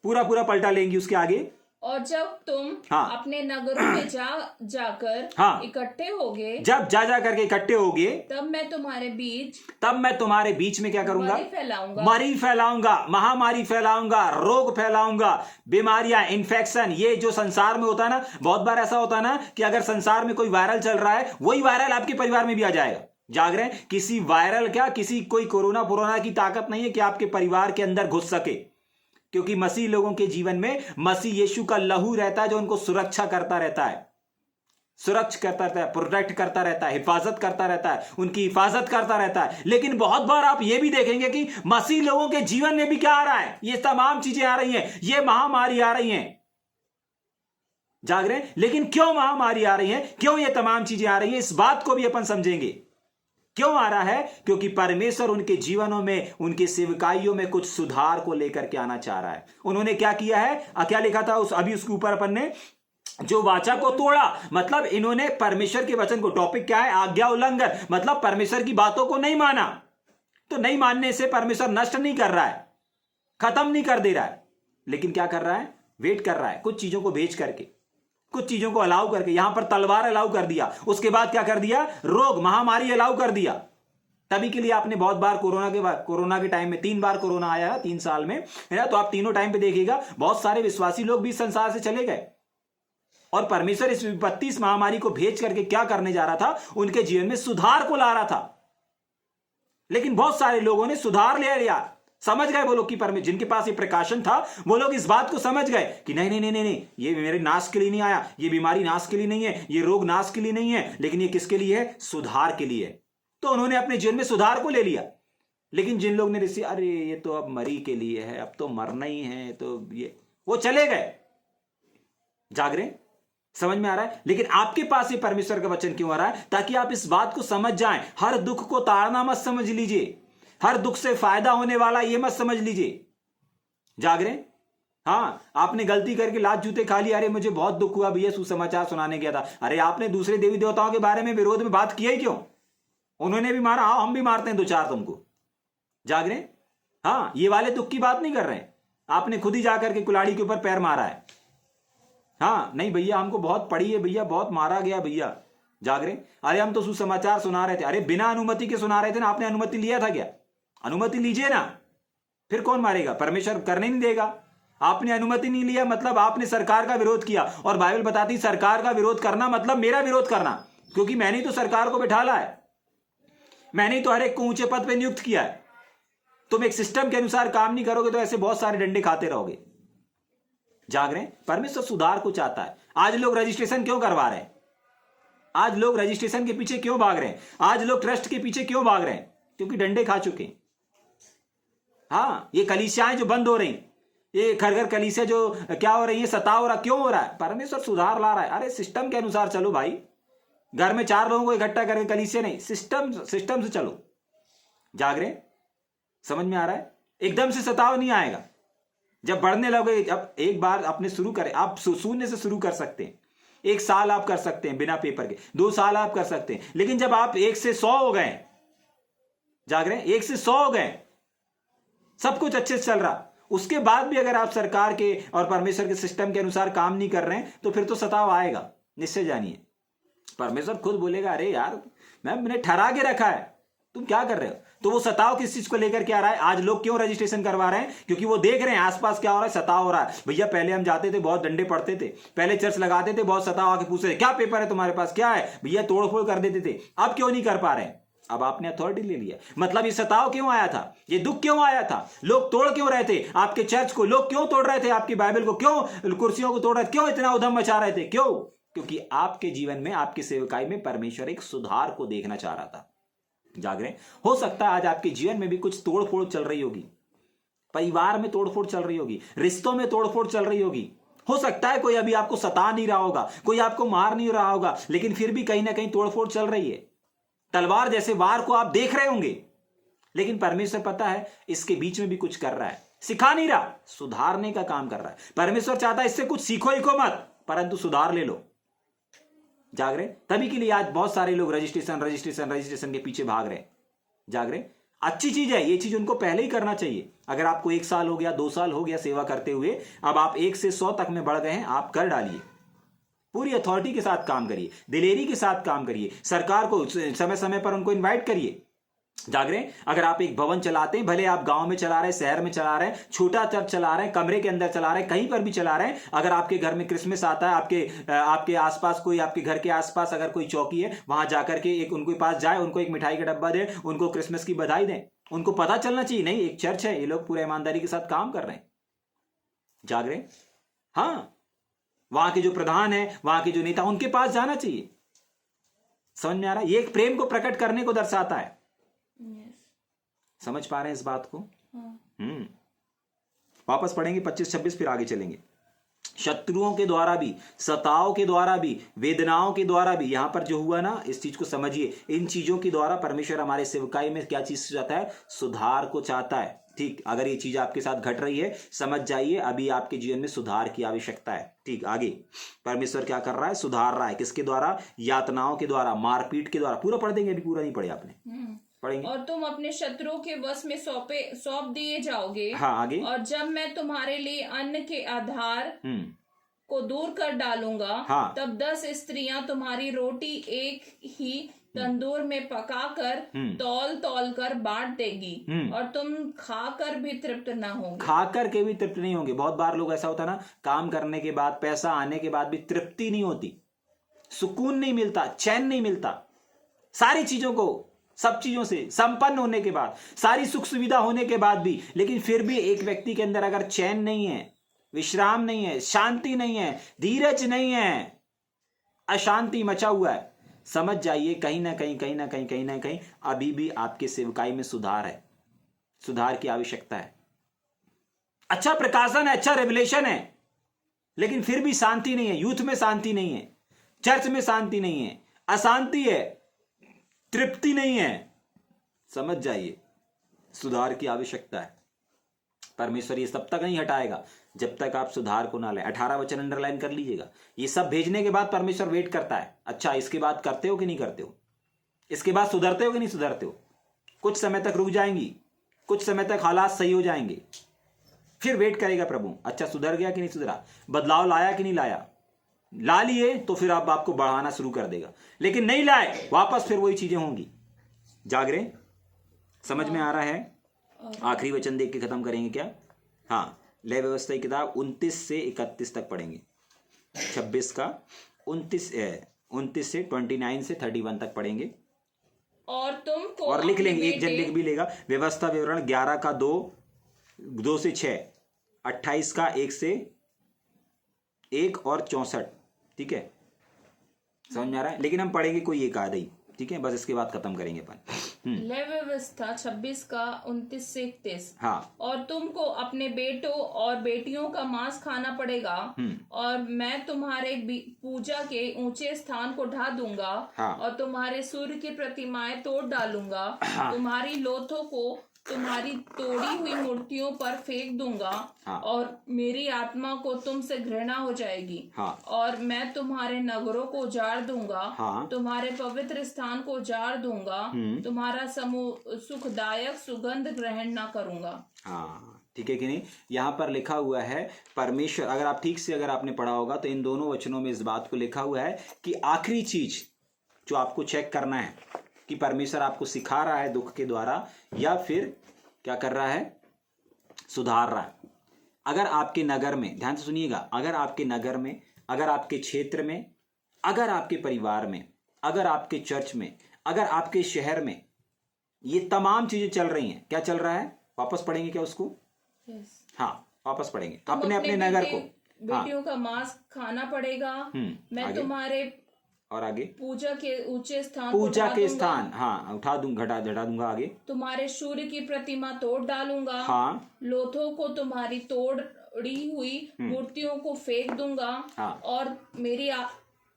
पूरा पलटा लेंगी। उसके आगे, और जब तुम अपने नगरों में जाकर इकट्ठे होगे, जब जा करके इकट्ठे होगे, तब मैं तुम्हारे बीच में क्या करूंगा? मरी फैलाऊंगा, महामारी फैलाऊंगा, रोग फैलाऊंगा, बीमारियां, इन्फेक्शन। ये जो संसार में होता है ना, बहुत बार ऐसा होता है ना कि अगर संसार में कोई वायरल चल रहा है, वही वायरल आपके परिवार में भी आ जाएगा। जाग रहे हैं? किसी वायरल कोई कोरोना की ताकत नहीं है कि आपके परिवार के अंदर घुस सके, क्योंकि मसीह लोगों के जीवन में मसीह यीशु का लहू रहता है जो उनको सुरक्षा करता रहता है, प्रोटेक्ट करता रहता है, हिफाजत करता रहता है, उनकी हिफाजत करता रहता है। लेकिन बहुत बार आप ये भी देखेंगे कि मसीह लोगों के जीवन में भी क्या आ रहा है? ये तमाम चीजें आ रही हैं, ये महामारी आ रही हैं। जाग रहे हैं? लेकिन क्यों महामारी आ रही है, क्यों ये तमाम चीजें आ रही है, इस बात को भी अपन समझेंगे। क्यों आ रहा है? क्योंकि परमेश्वर उनके जीवनों में, उनके सेवकाइयों में कुछ सुधार को लेकर के आना चाह रहा है। उन्होंने क्या किया है? क्या लिखा था अभी उसके ऊपर अपन ने? जो वाचा को तोड़ा, मतलब इन्होंने परमेश्वर के वचन को, टॉपिक क्या है? आज्ञा उल्लंघन, मतलब परमेश्वर की बातों को नहीं माना। तो नहीं मानने से परमेश्वर नष्ट नहीं कर रहा है, खत्म नहीं कर दे रहा है, लेकिन क्या कर रहा है? वेट कर रहा है, कुछ चीजों को भेज करके, कुछ चीजों को अलाउ करके। यहां पर तलवार अलाउ कर दिया, उसके बाद क्या कर दिया? रोग, महामारी अलाउ कर दिया। तभी के लिए आपने बहुत बार कोरोना के टाइम में 3 बार कोरोना आया 3 साल में, है ना? तो आप तीनों टाइम पे देखिएगा बहुत सारे विश्वासी लोग भी संसार से चले गए, और परमेश्वर इस विपत्ति, इस महामारी को भेज करके क्या करने जा रहा था? उनके जीवन में सुधार को ला रहा था। लेकिन बहुत सारे लोगों ने सुधार ले लिया, समझ गए वो लोग कि परमेश्वर, जिनके पास ये प्रकाशन था, वो लोग इस बात को समझ गए कि नहीं, ये मेरे नाश के लिए नहीं आया, ये बीमारी नाश के लिए नहीं है, ये रोग नाश के लिए नहीं है, लेकिन ये किसके लिए है? सुधार के लिए। तो उन्होंने अपने जीवन में सुधार को ले लिया। लेकिन जिन लोग ने ऋषि, अरे ये तो अब मरी के लिए है, अब तो मरना ही है, तो ये, वो चले गए। जाग रहे? समझ में आ रहा है? लेकिन आपके पास ये परमेश्वर का वचन क्यों आ रहा है? ताकि आप इस बात को समझ जाएं। हर दुख को ताड़ना मत समझ लीजिए, हर दुख से फायदा होने वाला ये मत समझ लीजिए। जाग रहे? हाँ, आपने गलती करके लात जूते खा लिया, अरे मुझे बहुत दुख हुआ भैया, सुसमाचार सुनाने गया था। अरे आपने दूसरे देवी देवताओं के बारे में विरोध में बात किया ही क्यों? उन्होंने भी मारा, आओ हम भी मारते हैं 2-4 तुमको। जाग रहे? हाँ, ये वाले दुख की बात नहीं कर रहे हैं। आपने खुद ही जाकर के कुल्हाड़ी के ऊपर पैर मारा है। हाँ, नहीं भैया हमको बहुत पड़ी है भैया, बहुत मारा गया भैया। जाग रहे? अरे हम तो सुसमाचार सुना रहे थे। अरे बिना अनुमति के सुना रहे थे ना, आपने अनुमति लिया था क्या? अनुमति लीजिए ना, फिर कौन मारेगा? परमेश्वर करने नहीं देगा। आपने अनुमति नहीं लिया मतलब आपने सरकार का विरोध किया, और बाइबल बताती सरकार का विरोध करना मतलब मेरा विरोध करना, क्योंकि मैंने ही तो सरकार को बिठाला है, मैंने ही तो हर एक को ऊंचे पद पे नियुक्त किया है। तुम एक सिस्टम के अनुसार काम नहीं करोगे तो ऐसे बहुत सारे डंडे खाते रहोगे। जाग रहे हैं? परमेश्वर सुधार को चाहता है। आज लोग रजिस्ट्रेशन क्यों करवा रहे हैं? आज लोग रजिस्ट्रेशन के पीछे क्यों भाग रहे हैं? आज लोग ट्रस्ट के पीछे क्यों भाग रहे हैं? क्योंकि डंडे खा चुके हैं। हाँ, ये कलीसियाएं जो बंद हो रही, ये घर घर कलीसिया जो क्या हो रही है, सताव हो रहा, क्यों हो रहा है? परमेश्वर सुधार ला रहा है। अरे सिस्टम के अनुसार चलो भाई, घर में 4 लोगों को इकट्ठा करके कलीसिया नहीं, सिस्टम से चलो। जाग रहे? समझ में आ रहा है? एकदम से सताव नहीं आएगा। जब बढ़ने लगे, अब एक बार अपने शुरू करें, आप शून्य से शुरू कर सकते हैं। 1 साल आप कर सकते हैं बिना पेपर के, 2 साल आप कर सकते हैं, लेकिन जब आप 1 से 100 हो गए, जाग रहे हैं, 1 से 100 हो गए, सब कुछ अच्छे से चल रहा, उसके बाद भी अगर आप सरकार के और परमेश्वर के सिस्टम के अनुसार काम नहीं कर रहे हैं, तो फिर तो सताव आएगा, निश्चय जानिए। परमेश्वर खुद बोलेगा, अरे यार मैंने ठहरा के रखा है, तुम क्या कर रहे हो? तो वो सताव किस चीज को लेकर के आ रहा है? आज लोग क्यों रजिस्ट्रेशन करवा रहे हैं? क्योंकि वो देख रहे हैं आसपास क्या हो रहा है, सताव हो रहा है। भैया पहले हम जाते थे, बहुत डंडे पड़ते थे, पहले चर्च लगाते थे, बहुत सताव आके पूछते थे क्या पेपर है तुम्हारे पास, क्या है भैया, तोड़फोड़ कर देते थे। अब क्यों नहीं कर पा रहे हैं? अब आपने अथॉरिटी ले लिया। मतलब ये सताव क्यों आया था, ये दुख क्यों आया था, लोग तोड़ क्यों रहे थे आपके चर्च को, लोग क्यों तोड़ रहे थे आपकी बाइबल को, क्यों कुर्सियों को तोड़ रहे थे, क्यों इतना उधम मचा रहे थे, क्यों? क्योंकि आपके जीवन में, आपकी सेवकाई में परमेश्वर एक सुधार को देखना चाह रहा था। जाग रहे? हो सकता है आज आपके जीवन में भी कुछ तोड़फोड़ चल रही होगी, परिवार में तोड़फोड़ चल रही होगी, रिश्तों में तोड़फोड़ चल रही होगी। हो सकता है कोई अभी आपको सता नहीं रहा होगा, कोई आपको मार नहीं रहा होगा, लेकिन फिर भी कहीं ना कहीं तोड़फोड़ चल रही है। तलवार जैसे वार को आप देख रहे होंगे, लेकिन परमेश्वर पता है इसके बीच में भी कुछ कर रहा है, सिखा नहीं रहा, सुधारने का काम कर रहा है। परमेश्वर चाहता है इससे कुछ सीखो ही को मत, परंतु सुधार ले लो। जाग रहे? तभी के लिए आज बहुत सारे लोग रजिस्ट्रेशन के पीछे भाग रहे। जाग रहे? अच्छी चीज है, ये चीज उनको पहले ही करना चाहिए। अगर आपको 1 साल हो गया, 2 साल हो गया सेवा करते हुए, अब आप 1 से 100 तक में बढ़ गए हैं, आप कर डालिए। पूरी अथॉरिटी के साथ काम करिए, दिलेरी के साथ काम करिए, सरकार को समय समय पर उनको इन्वाइट करिए। जाग रहे? अगर आप एक भवन चलाते हैं, भले आप गांव में चला रहे हैं, शहर में चला रहे हैं, छोटा चर्च चला रहे हैं, कमरे के अंदर चला रहे हैं, कहीं पर भी चला रहे हैं, अगर आपके घर में क्रिसमस आता है, आपके आसपास कोई, आपके घर के आसपास अगर कोई चौकी है, वहां जाकर के एक उनके पास जाए, उनको एक मिठाई का डब्बा दे, उनको क्रिसमस की बधाई दें। उनको पता चलना चाहिए, नहीं एक चर्च है, ये लोग पूरे ईमानदारी के साथ काम कर रहे हैं। जाग रहे? हाँ, वहां के जो प्रधान है, वहां के जो नेता, उनके पास जाना चाहिए। समझ में आ रहा है? ये एक प्रेम को प्रकट करने को दर्शाता है। समझ पा रहे हैं इस बात को? वापस पढ़ेंगे 25-26, फिर आगे चलेंगे। शत्रुओं के द्वारा भी, सताव के द्वारा भी, वेदनाओं के द्वारा भी, यहां पर जो हुआ ना, इस चीज को समझिए। इन चीजों के द्वारा परमेश्वर हमारे सेवकाई में क्या चीज चाहता है? सुधार को चाहता है। ठीक, अगर ये चीज आपके साथ घट रही है, समझ जाइए अभी आपके जीवन में सुधार की आवश्यकता है। ठीक, आगे परमेश्वर क्या कर रहा है? सुधार रहा है। किसके द्वारा? यातनाओं के द्वारा, मारपीट के द्वारा। पूरा पढ़ देंगे, अभी पूरा नहीं पढ़े आपने, पढ़ेंगे। और तुम अपने शत्रुओं के वश में सौंप दिए जाओगे। हाँ, आगे। और जब मैं तुम्हारे लिए अन्न के आधार को दूर कर डालूंगा, हाँ। तब 10 स्त्रियां तुम्हारी रोटी एक ही तंदूर में पकाकर तौल तौल कर बांट देगी, और तुम खाकर भी तृप्त ना होंगे। खाकर के भी तृप्त नहीं होंगे। बहुत बार लोग ऐसा होता है ना, काम करने के बाद, पैसा आने के बाद भी तृप्ति नहीं होती, सुकून नहीं मिलता, चैन नहीं मिलता। सारी चीजों को, सब चीजों से संपन्न होने के बाद, सारी सुख सुविधा होने के बाद भी, लेकिन फिर भी एक व्यक्ति के अंदर अगर चैन नहीं है, विश्राम नहीं है, शांति नहीं है, धीरज नहीं है, अशांति मचा हुआ है, समझ जाइए कहीं ना कहीं अभी भी आपके सेवकाई में सुधार है, सुधार की आवश्यकता है। अच्छा प्रकाशन है, अच्छा रेवलेशन है, लेकिन फिर भी शांति नहीं है। यूथ में शांति नहीं है, चर्च में शांति नहीं है, अशांति है, तृप्ति नहीं है। समझ जाइए सुधार की आवश्यकता है। परमेश्वर ये तब तक नहीं हटाएगा जब तक आप सुधार को ना लें। 18 वचन अंडरलाइन कर लीजिएगा। ये सब भेजने के बाद परमेश्वर वेट करता है, अच्छा इसके बाद करते हो कि नहीं करते हो, इसके बाद सुधरते हो कि नहीं सुधरते हो। कुछ समय तक रुक जाएंगी, कुछ समय तक हालात सही हो जाएंगे, फिर वेट करेगा प्रभु, अच्छा सुधर गया कि नहीं सुधरा, बदलाव लाया कि नहीं लाया। ला लिए तो फिर आप आपको बढ़ाना शुरू कर देगा, लेकिन नहीं लाए वापस फिर वही चीजें होंगी। जाग रहे? समझ में आ रहा है? आखिरी वचन देख के खत्म करेंगे क्या? हाँ, लय व्यवस्था की किताब 29 से 31 तक पढ़ेंगे। 26 का 29 से 29 से 31 तक पढ़ेंगे। और तुमको, और लिख लेंगे, एक जन लिख भी लेगा। व्यवस्था विवरण 11 का 2 से 6, 28 का 1 से 1 और 64। ठीक है, समझ में आ रहा है? लेकिन हम पढ़ेंगे कोई एक आधा ही, ठीक है, बस इसके बाद खत्म करेंगे अपन। लय व्यवस्था 26 का 29 से 31। हाँ। और तुमको अपने बेटों और बेटियों का मांस खाना पड़ेगा, और मैं तुम्हारे पूजा के ऊंचे स्थान को ढा दूंगा। हाँ। और तुम्हारे सूर्य की प्रतिमाएं तोड़ डालूंगा। हाँ। तुम्हारी लोथों को तुम्हारी तोड़ी हुई मूर्तियों पर फेंक दूंगा। हाँ। और मेरी आत्मा को तुमसे घृणा हो जाएगी। हाँ। और मैं तुम्हारे नगरों को उजाड़ दूंगा। हाँ। तुम्हारे पवित्र स्थान को उजाड़ दूंगा। तुम्हारा सुखदायक सुगंध ग्रहण ना करूंगा। हाँ, ठीक है कि नहीं। यहाँ पर लिखा हुआ है परमेश्वर, अगर आप ठीक से अगर आपने पढ़ा होगा तो इन दोनों वचनों में इस बात को लिखा हुआ है कि आखिरी चीज जो आपको चेक करना है कि परमेश्वर आपको सिखा रहा है दुख के द्वारा या फिर क्या कर रहा है, सुधार रहा है। अगर आपके नगर में, ध्यान से सुनिएगा, अगर आपके नगर में, अगर आपके क्षेत्र में, अगर आपके परिवार में, अगर आपके चर्च में, अगर आपके शहर में ये तमाम चीजें चल रही हैं, क्या चल रहा है, वापस पढ़ेंगे क्या उसको? हाँ, वापस पढ़ेंगे। अपने अपने नगर को, बेटियों का मांस खाना पड़ेगा। मैं तुम्हारे और आगे पूजा के ऊंचे स्थान, पूजा के स्थान, हाँ, उठा दूंगा, घटा दूंगा। आगे तुम्हारे सूर्य की प्रतिमा तोड़ डालूंगा। हाँ। लोथों को तुम्हारी तोड़ी हुई मूर्तियों को फेंक दूंगा। हाँ। और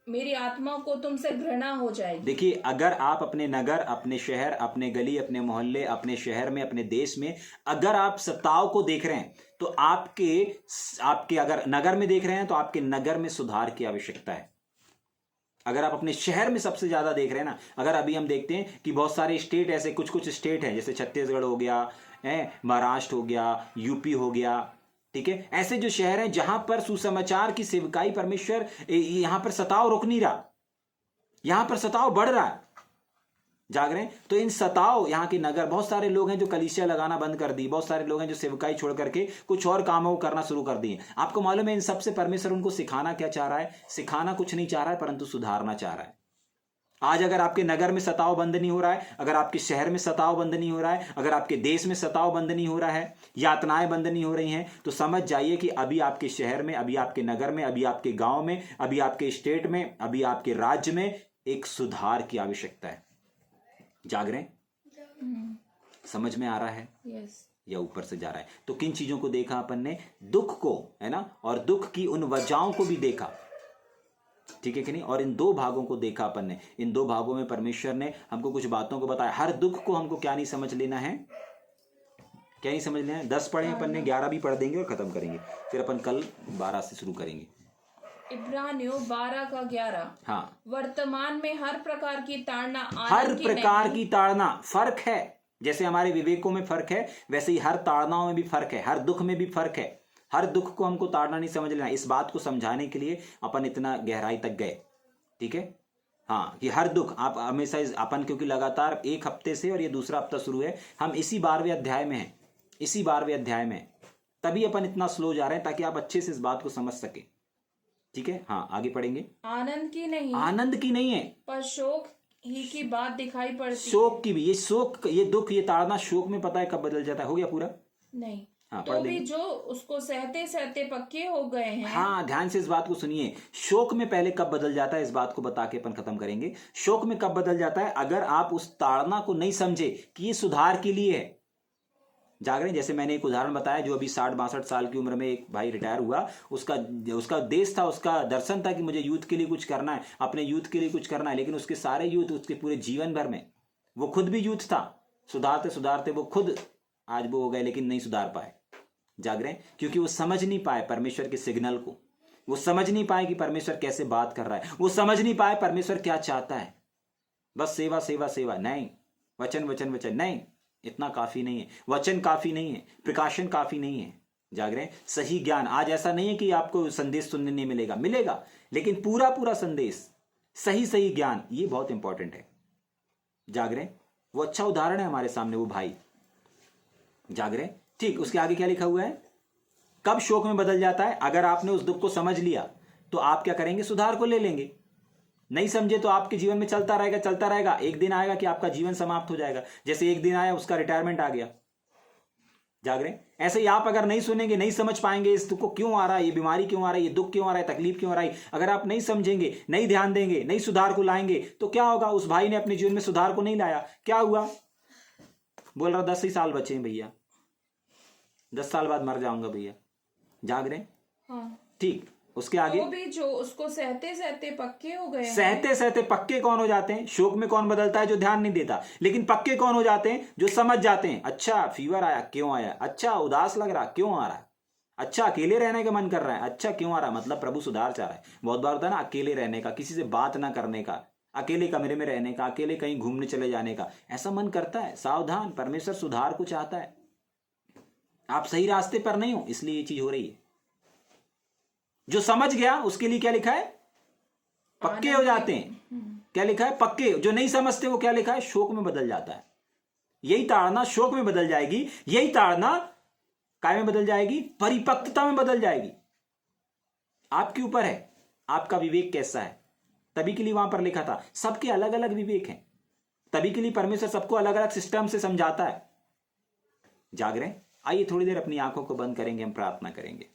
मेरी आत्मा को तुमसे घृणा हो जाएगी। देखिए, अगर आप अपने नगर, अपने शहर, अपने गली, अपने मोहल्ले, अपने शहर में, अपने देश में अगर आप सताव को देख रहे हैं तो आपके अगर नगर में देख रहे हैं तो आपके नगर में सुधार की आवश्यकता है। अगर आप अपने शहर में सबसे ज्यादा देख रहे हैं ना, अगर अभी हम देखते हैं कि बहुत सारे स्टेट ऐसे, कुछ स्टेट हैं, जैसे छत्तीसगढ़ हो गया, महाराष्ट्र हो गया, यूपी हो गया, ठीक है, ऐसे जो शहर हैं जहां पर सुसमाचार की सेवकाई परमेश्वर, यहां पर सताव रुक नहीं रहा, यहां पर सताव बढ़ रहा है, जाग रहे हैं। तो इन सताव, यहाँ के नगर, बहुत सारे लोग हैं जो कलीसिया लगाना बंद कर दी, बहुत सारे लोग हैं जो सेवकाई छोड़ करके कुछ और कामों को करना शुरू कर दिए। आपको मालूम है इन सबसे परमेश्वर उनको सिखाना क्या चाह रहा है? सिखाना कुछ नहीं चाह रहा है, परंतु सुधारना चाह रहा है। आज अगर आपके नगर में सताव बंद नहीं हो रहा है, अगर आपके शहर में सताव बंद नहीं हो रहा है, अगर आपके देश में सताव बंद नहीं हो रहा है, यातनाएं बंद नहीं हो रही हैं, तो समझ जाइए कि अभी आपके शहर में, अभी आपके नगर में, अभी आपके गांव में, अभी आपके स्टेट में, अभी आपके राज्य में एक सुधार की आवश्यकता है। जाग रहे हैं? समझ में आ रहा है? या ऊपर से जा रहा है? तो किन चीजों को देखा अपन ने? दुख को, है ना, और दुख की उन वजहों को भी देखा, ठीक है कि नहीं। और इन दो भागों को देखा अपन ने। इन दो भागों में परमेश्वर ने हमको कुछ बातों को बताया। हर दुख को हमको क्या नहीं समझ लेना है, क्या नहीं समझ लेना है। 10 पढ़े अपन ने, 11 भी पढ़ देंगे और खत्म करेंगे, फिर अपन कल 12 से शुरू करेंगे। इब्रानियों 12 का 11। हाँ। वर्तमान में हर प्रकार की ताड़ना, हर प्रकार की ताड़ना, फर्क है। जैसे हमारे विवेकों में फर्क है, वैसे ही हर ताड़नाओं में भी फर्क है, हर दुख में भी फर्क है। हर दुख को हमको ताड़ना नहीं समझ लेना। इस बात को समझाने के लिए अपन इतना गहराई तक गए, ठीक है। हाँ, कि हर दुख आप हमेशा अपन, क्योंकि लगातार एक हफ्ते से, और ये दूसरा हफ्ता शुरू है, हम इसी 12वें अध्याय में हैं, इसी 12वें अध्याय में, तभी अपन इतना स्लो जा रहे हैं ताकि आप अच्छे से इस बात को समझ सके, ठीक है। हाँ, आगे पढ़ेंगे। आनंद की नहीं, आनंद की नहीं है, पर शोक ही की बात दिखाई पड़ती। शोक की भी, ये शोक, ये दुख, ये ताड़ना शोक में पता है कब बदल जाता है। हो गया पूरा? नहीं। हाँ, तो भी जो उसको सहते सहते पक्के हो गए हैं। हाँ, ध्यान से इस बात को सुनिए। शोक में पहले कब बदल जाता है, इस बात को बता के अपन खत्म करेंगे। शोक में कब बदल जाता है? अगर आप उस ताड़ना को नहीं समझे कि ये सुधार के लिए है। जाग रहे हैं? जैसे मैंने एक उदाहरण बताया, जो अभी 60-62 साल की उम्र में एक भाई रिटायर हुआ, उसका देश था, उसका दर्शन था कि मुझे यूथ के लिए कुछ करना है, अपने यूथ के लिए कुछ करना है, लेकिन उसके सारे यूथ, उसके पूरे जीवन भर में, वो खुद भी यूथ था, सुधारते सुधारते वो खुद आज वो हो गए, लेकिन नहीं सुधार पाए। जाग रहे हैं? क्योंकि वो समझ नहीं पाए परमेश्वर के सिग्नल को, वो समझ नहीं पाए कि परमेश्वर कैसे बात कर रहा है, वो समझ नहीं पाए परमेश्वर क्या चाहता है। बस सेवा सेवा सेवा नहीं, वचन वचन वचन नहीं, इतना काफी नहीं है। वचन काफी नहीं है, प्रकाशन काफी नहीं है। जाग रहे हैं? सही ज्ञान, आज ऐसा नहीं है कि आपको संदेश सुनने नहीं मिलेगा, मिलेगा, लेकिन पूरा पूरा संदेश, सही सही ज्ञान, ये बहुत इंपॉर्टेंट है। जाग रहे हैं? वो अच्छा उदाहरण है हमारे सामने, वो भाई। जाग रहे हैं? ठीक, उसके आगे क्या लिखा हुआ है? कब शोक में बदल जाता है? अगर आपने उस दुख को समझ लिया तो आप क्या करेंगे? सुधार को ले लेंगे। नहीं समझे तो आपके जीवन में चलता रहेगा, चलता रहेगा। एक दिन आएगा कि आपका जीवन समाप्त हो जाएगा। जैसे एक दिन आया, उसका रिटायरमेंट आ गया, जाग रहे हैं? ऐसे ही आप अगर नहीं सुनेंगे, नहीं समझ पाएंगे इस दुख को क्यों आ रहा है, ये बीमारी क्यों आ रहा है, ये दुख क्यों आ रहा है, तकलीफ क्यों आ रहा है, अगर आप नहीं समझेंगे, नहीं ध्यान देंगे, नहीं सुधार को लाएंगे, तो क्या होगा? उस भाई ने अपने जीवन में सुधार को नहीं लाया, क्या हुआ? बोल रहा 10 ही साल बचे हैं भैया, 10 साल बाद मर जाऊंगा भैया। जाग रहे हैं? हाँ। ठीक, उसके आगे वो भी जो उसको सहते सहते पक्के हो गए, सहते सहते पक्के कौन हो जाते हैं? शोक में कौन बदलता है? जो ध्यान नहीं देता। लेकिन पक्के कौन हो जाते हैं? जो समझ जाते हैं, अच्छा फीवर आया, क्यों आया, अच्छा उदास लग रहा, क्यों आ रहा है, अच्छा अकेले रहने का मन कर रहा है, अच्छा क्यों आ रहा है, मतलब प्रभु सुधार चाह रहा है। बहुत बार होता है ना अकेले रहने का, किसी से बात ना करने का, अकेले कमरे में रहने का, अकेले कहीं घूमने चले जाने का, ऐसा मन करता है। सावधान, परमेश्वर सुधार को चाहता है। आप सही रास्ते पर नहीं हो, इसलिए ये चीज हो रही है। जो समझ गया उसके लिए क्या लिखा है? पक्के हो जाते हैं। क्या लिखा है? पक्के। जो नहीं समझते वो क्या लिखा है? शोक में बदल जाता है। यही ताड़ना शोक में बदल जाएगी, यही ताड़ना काय में बदल जाएगी? परिपक्वता में बदल जाएगी। आपके ऊपर है आपका विवेक कैसा है। तभी के लिए वहां पर लिखा था सबके अलग अलग विवेक हैं, तभी के लिए परमेश्वर सबको अलग अलग सिस्टम से समझाता है। जाग रहे हैं? आइए थोड़ी देर अपनी आंखों को बंद करेंगे, हम प्रार्थना करेंगे।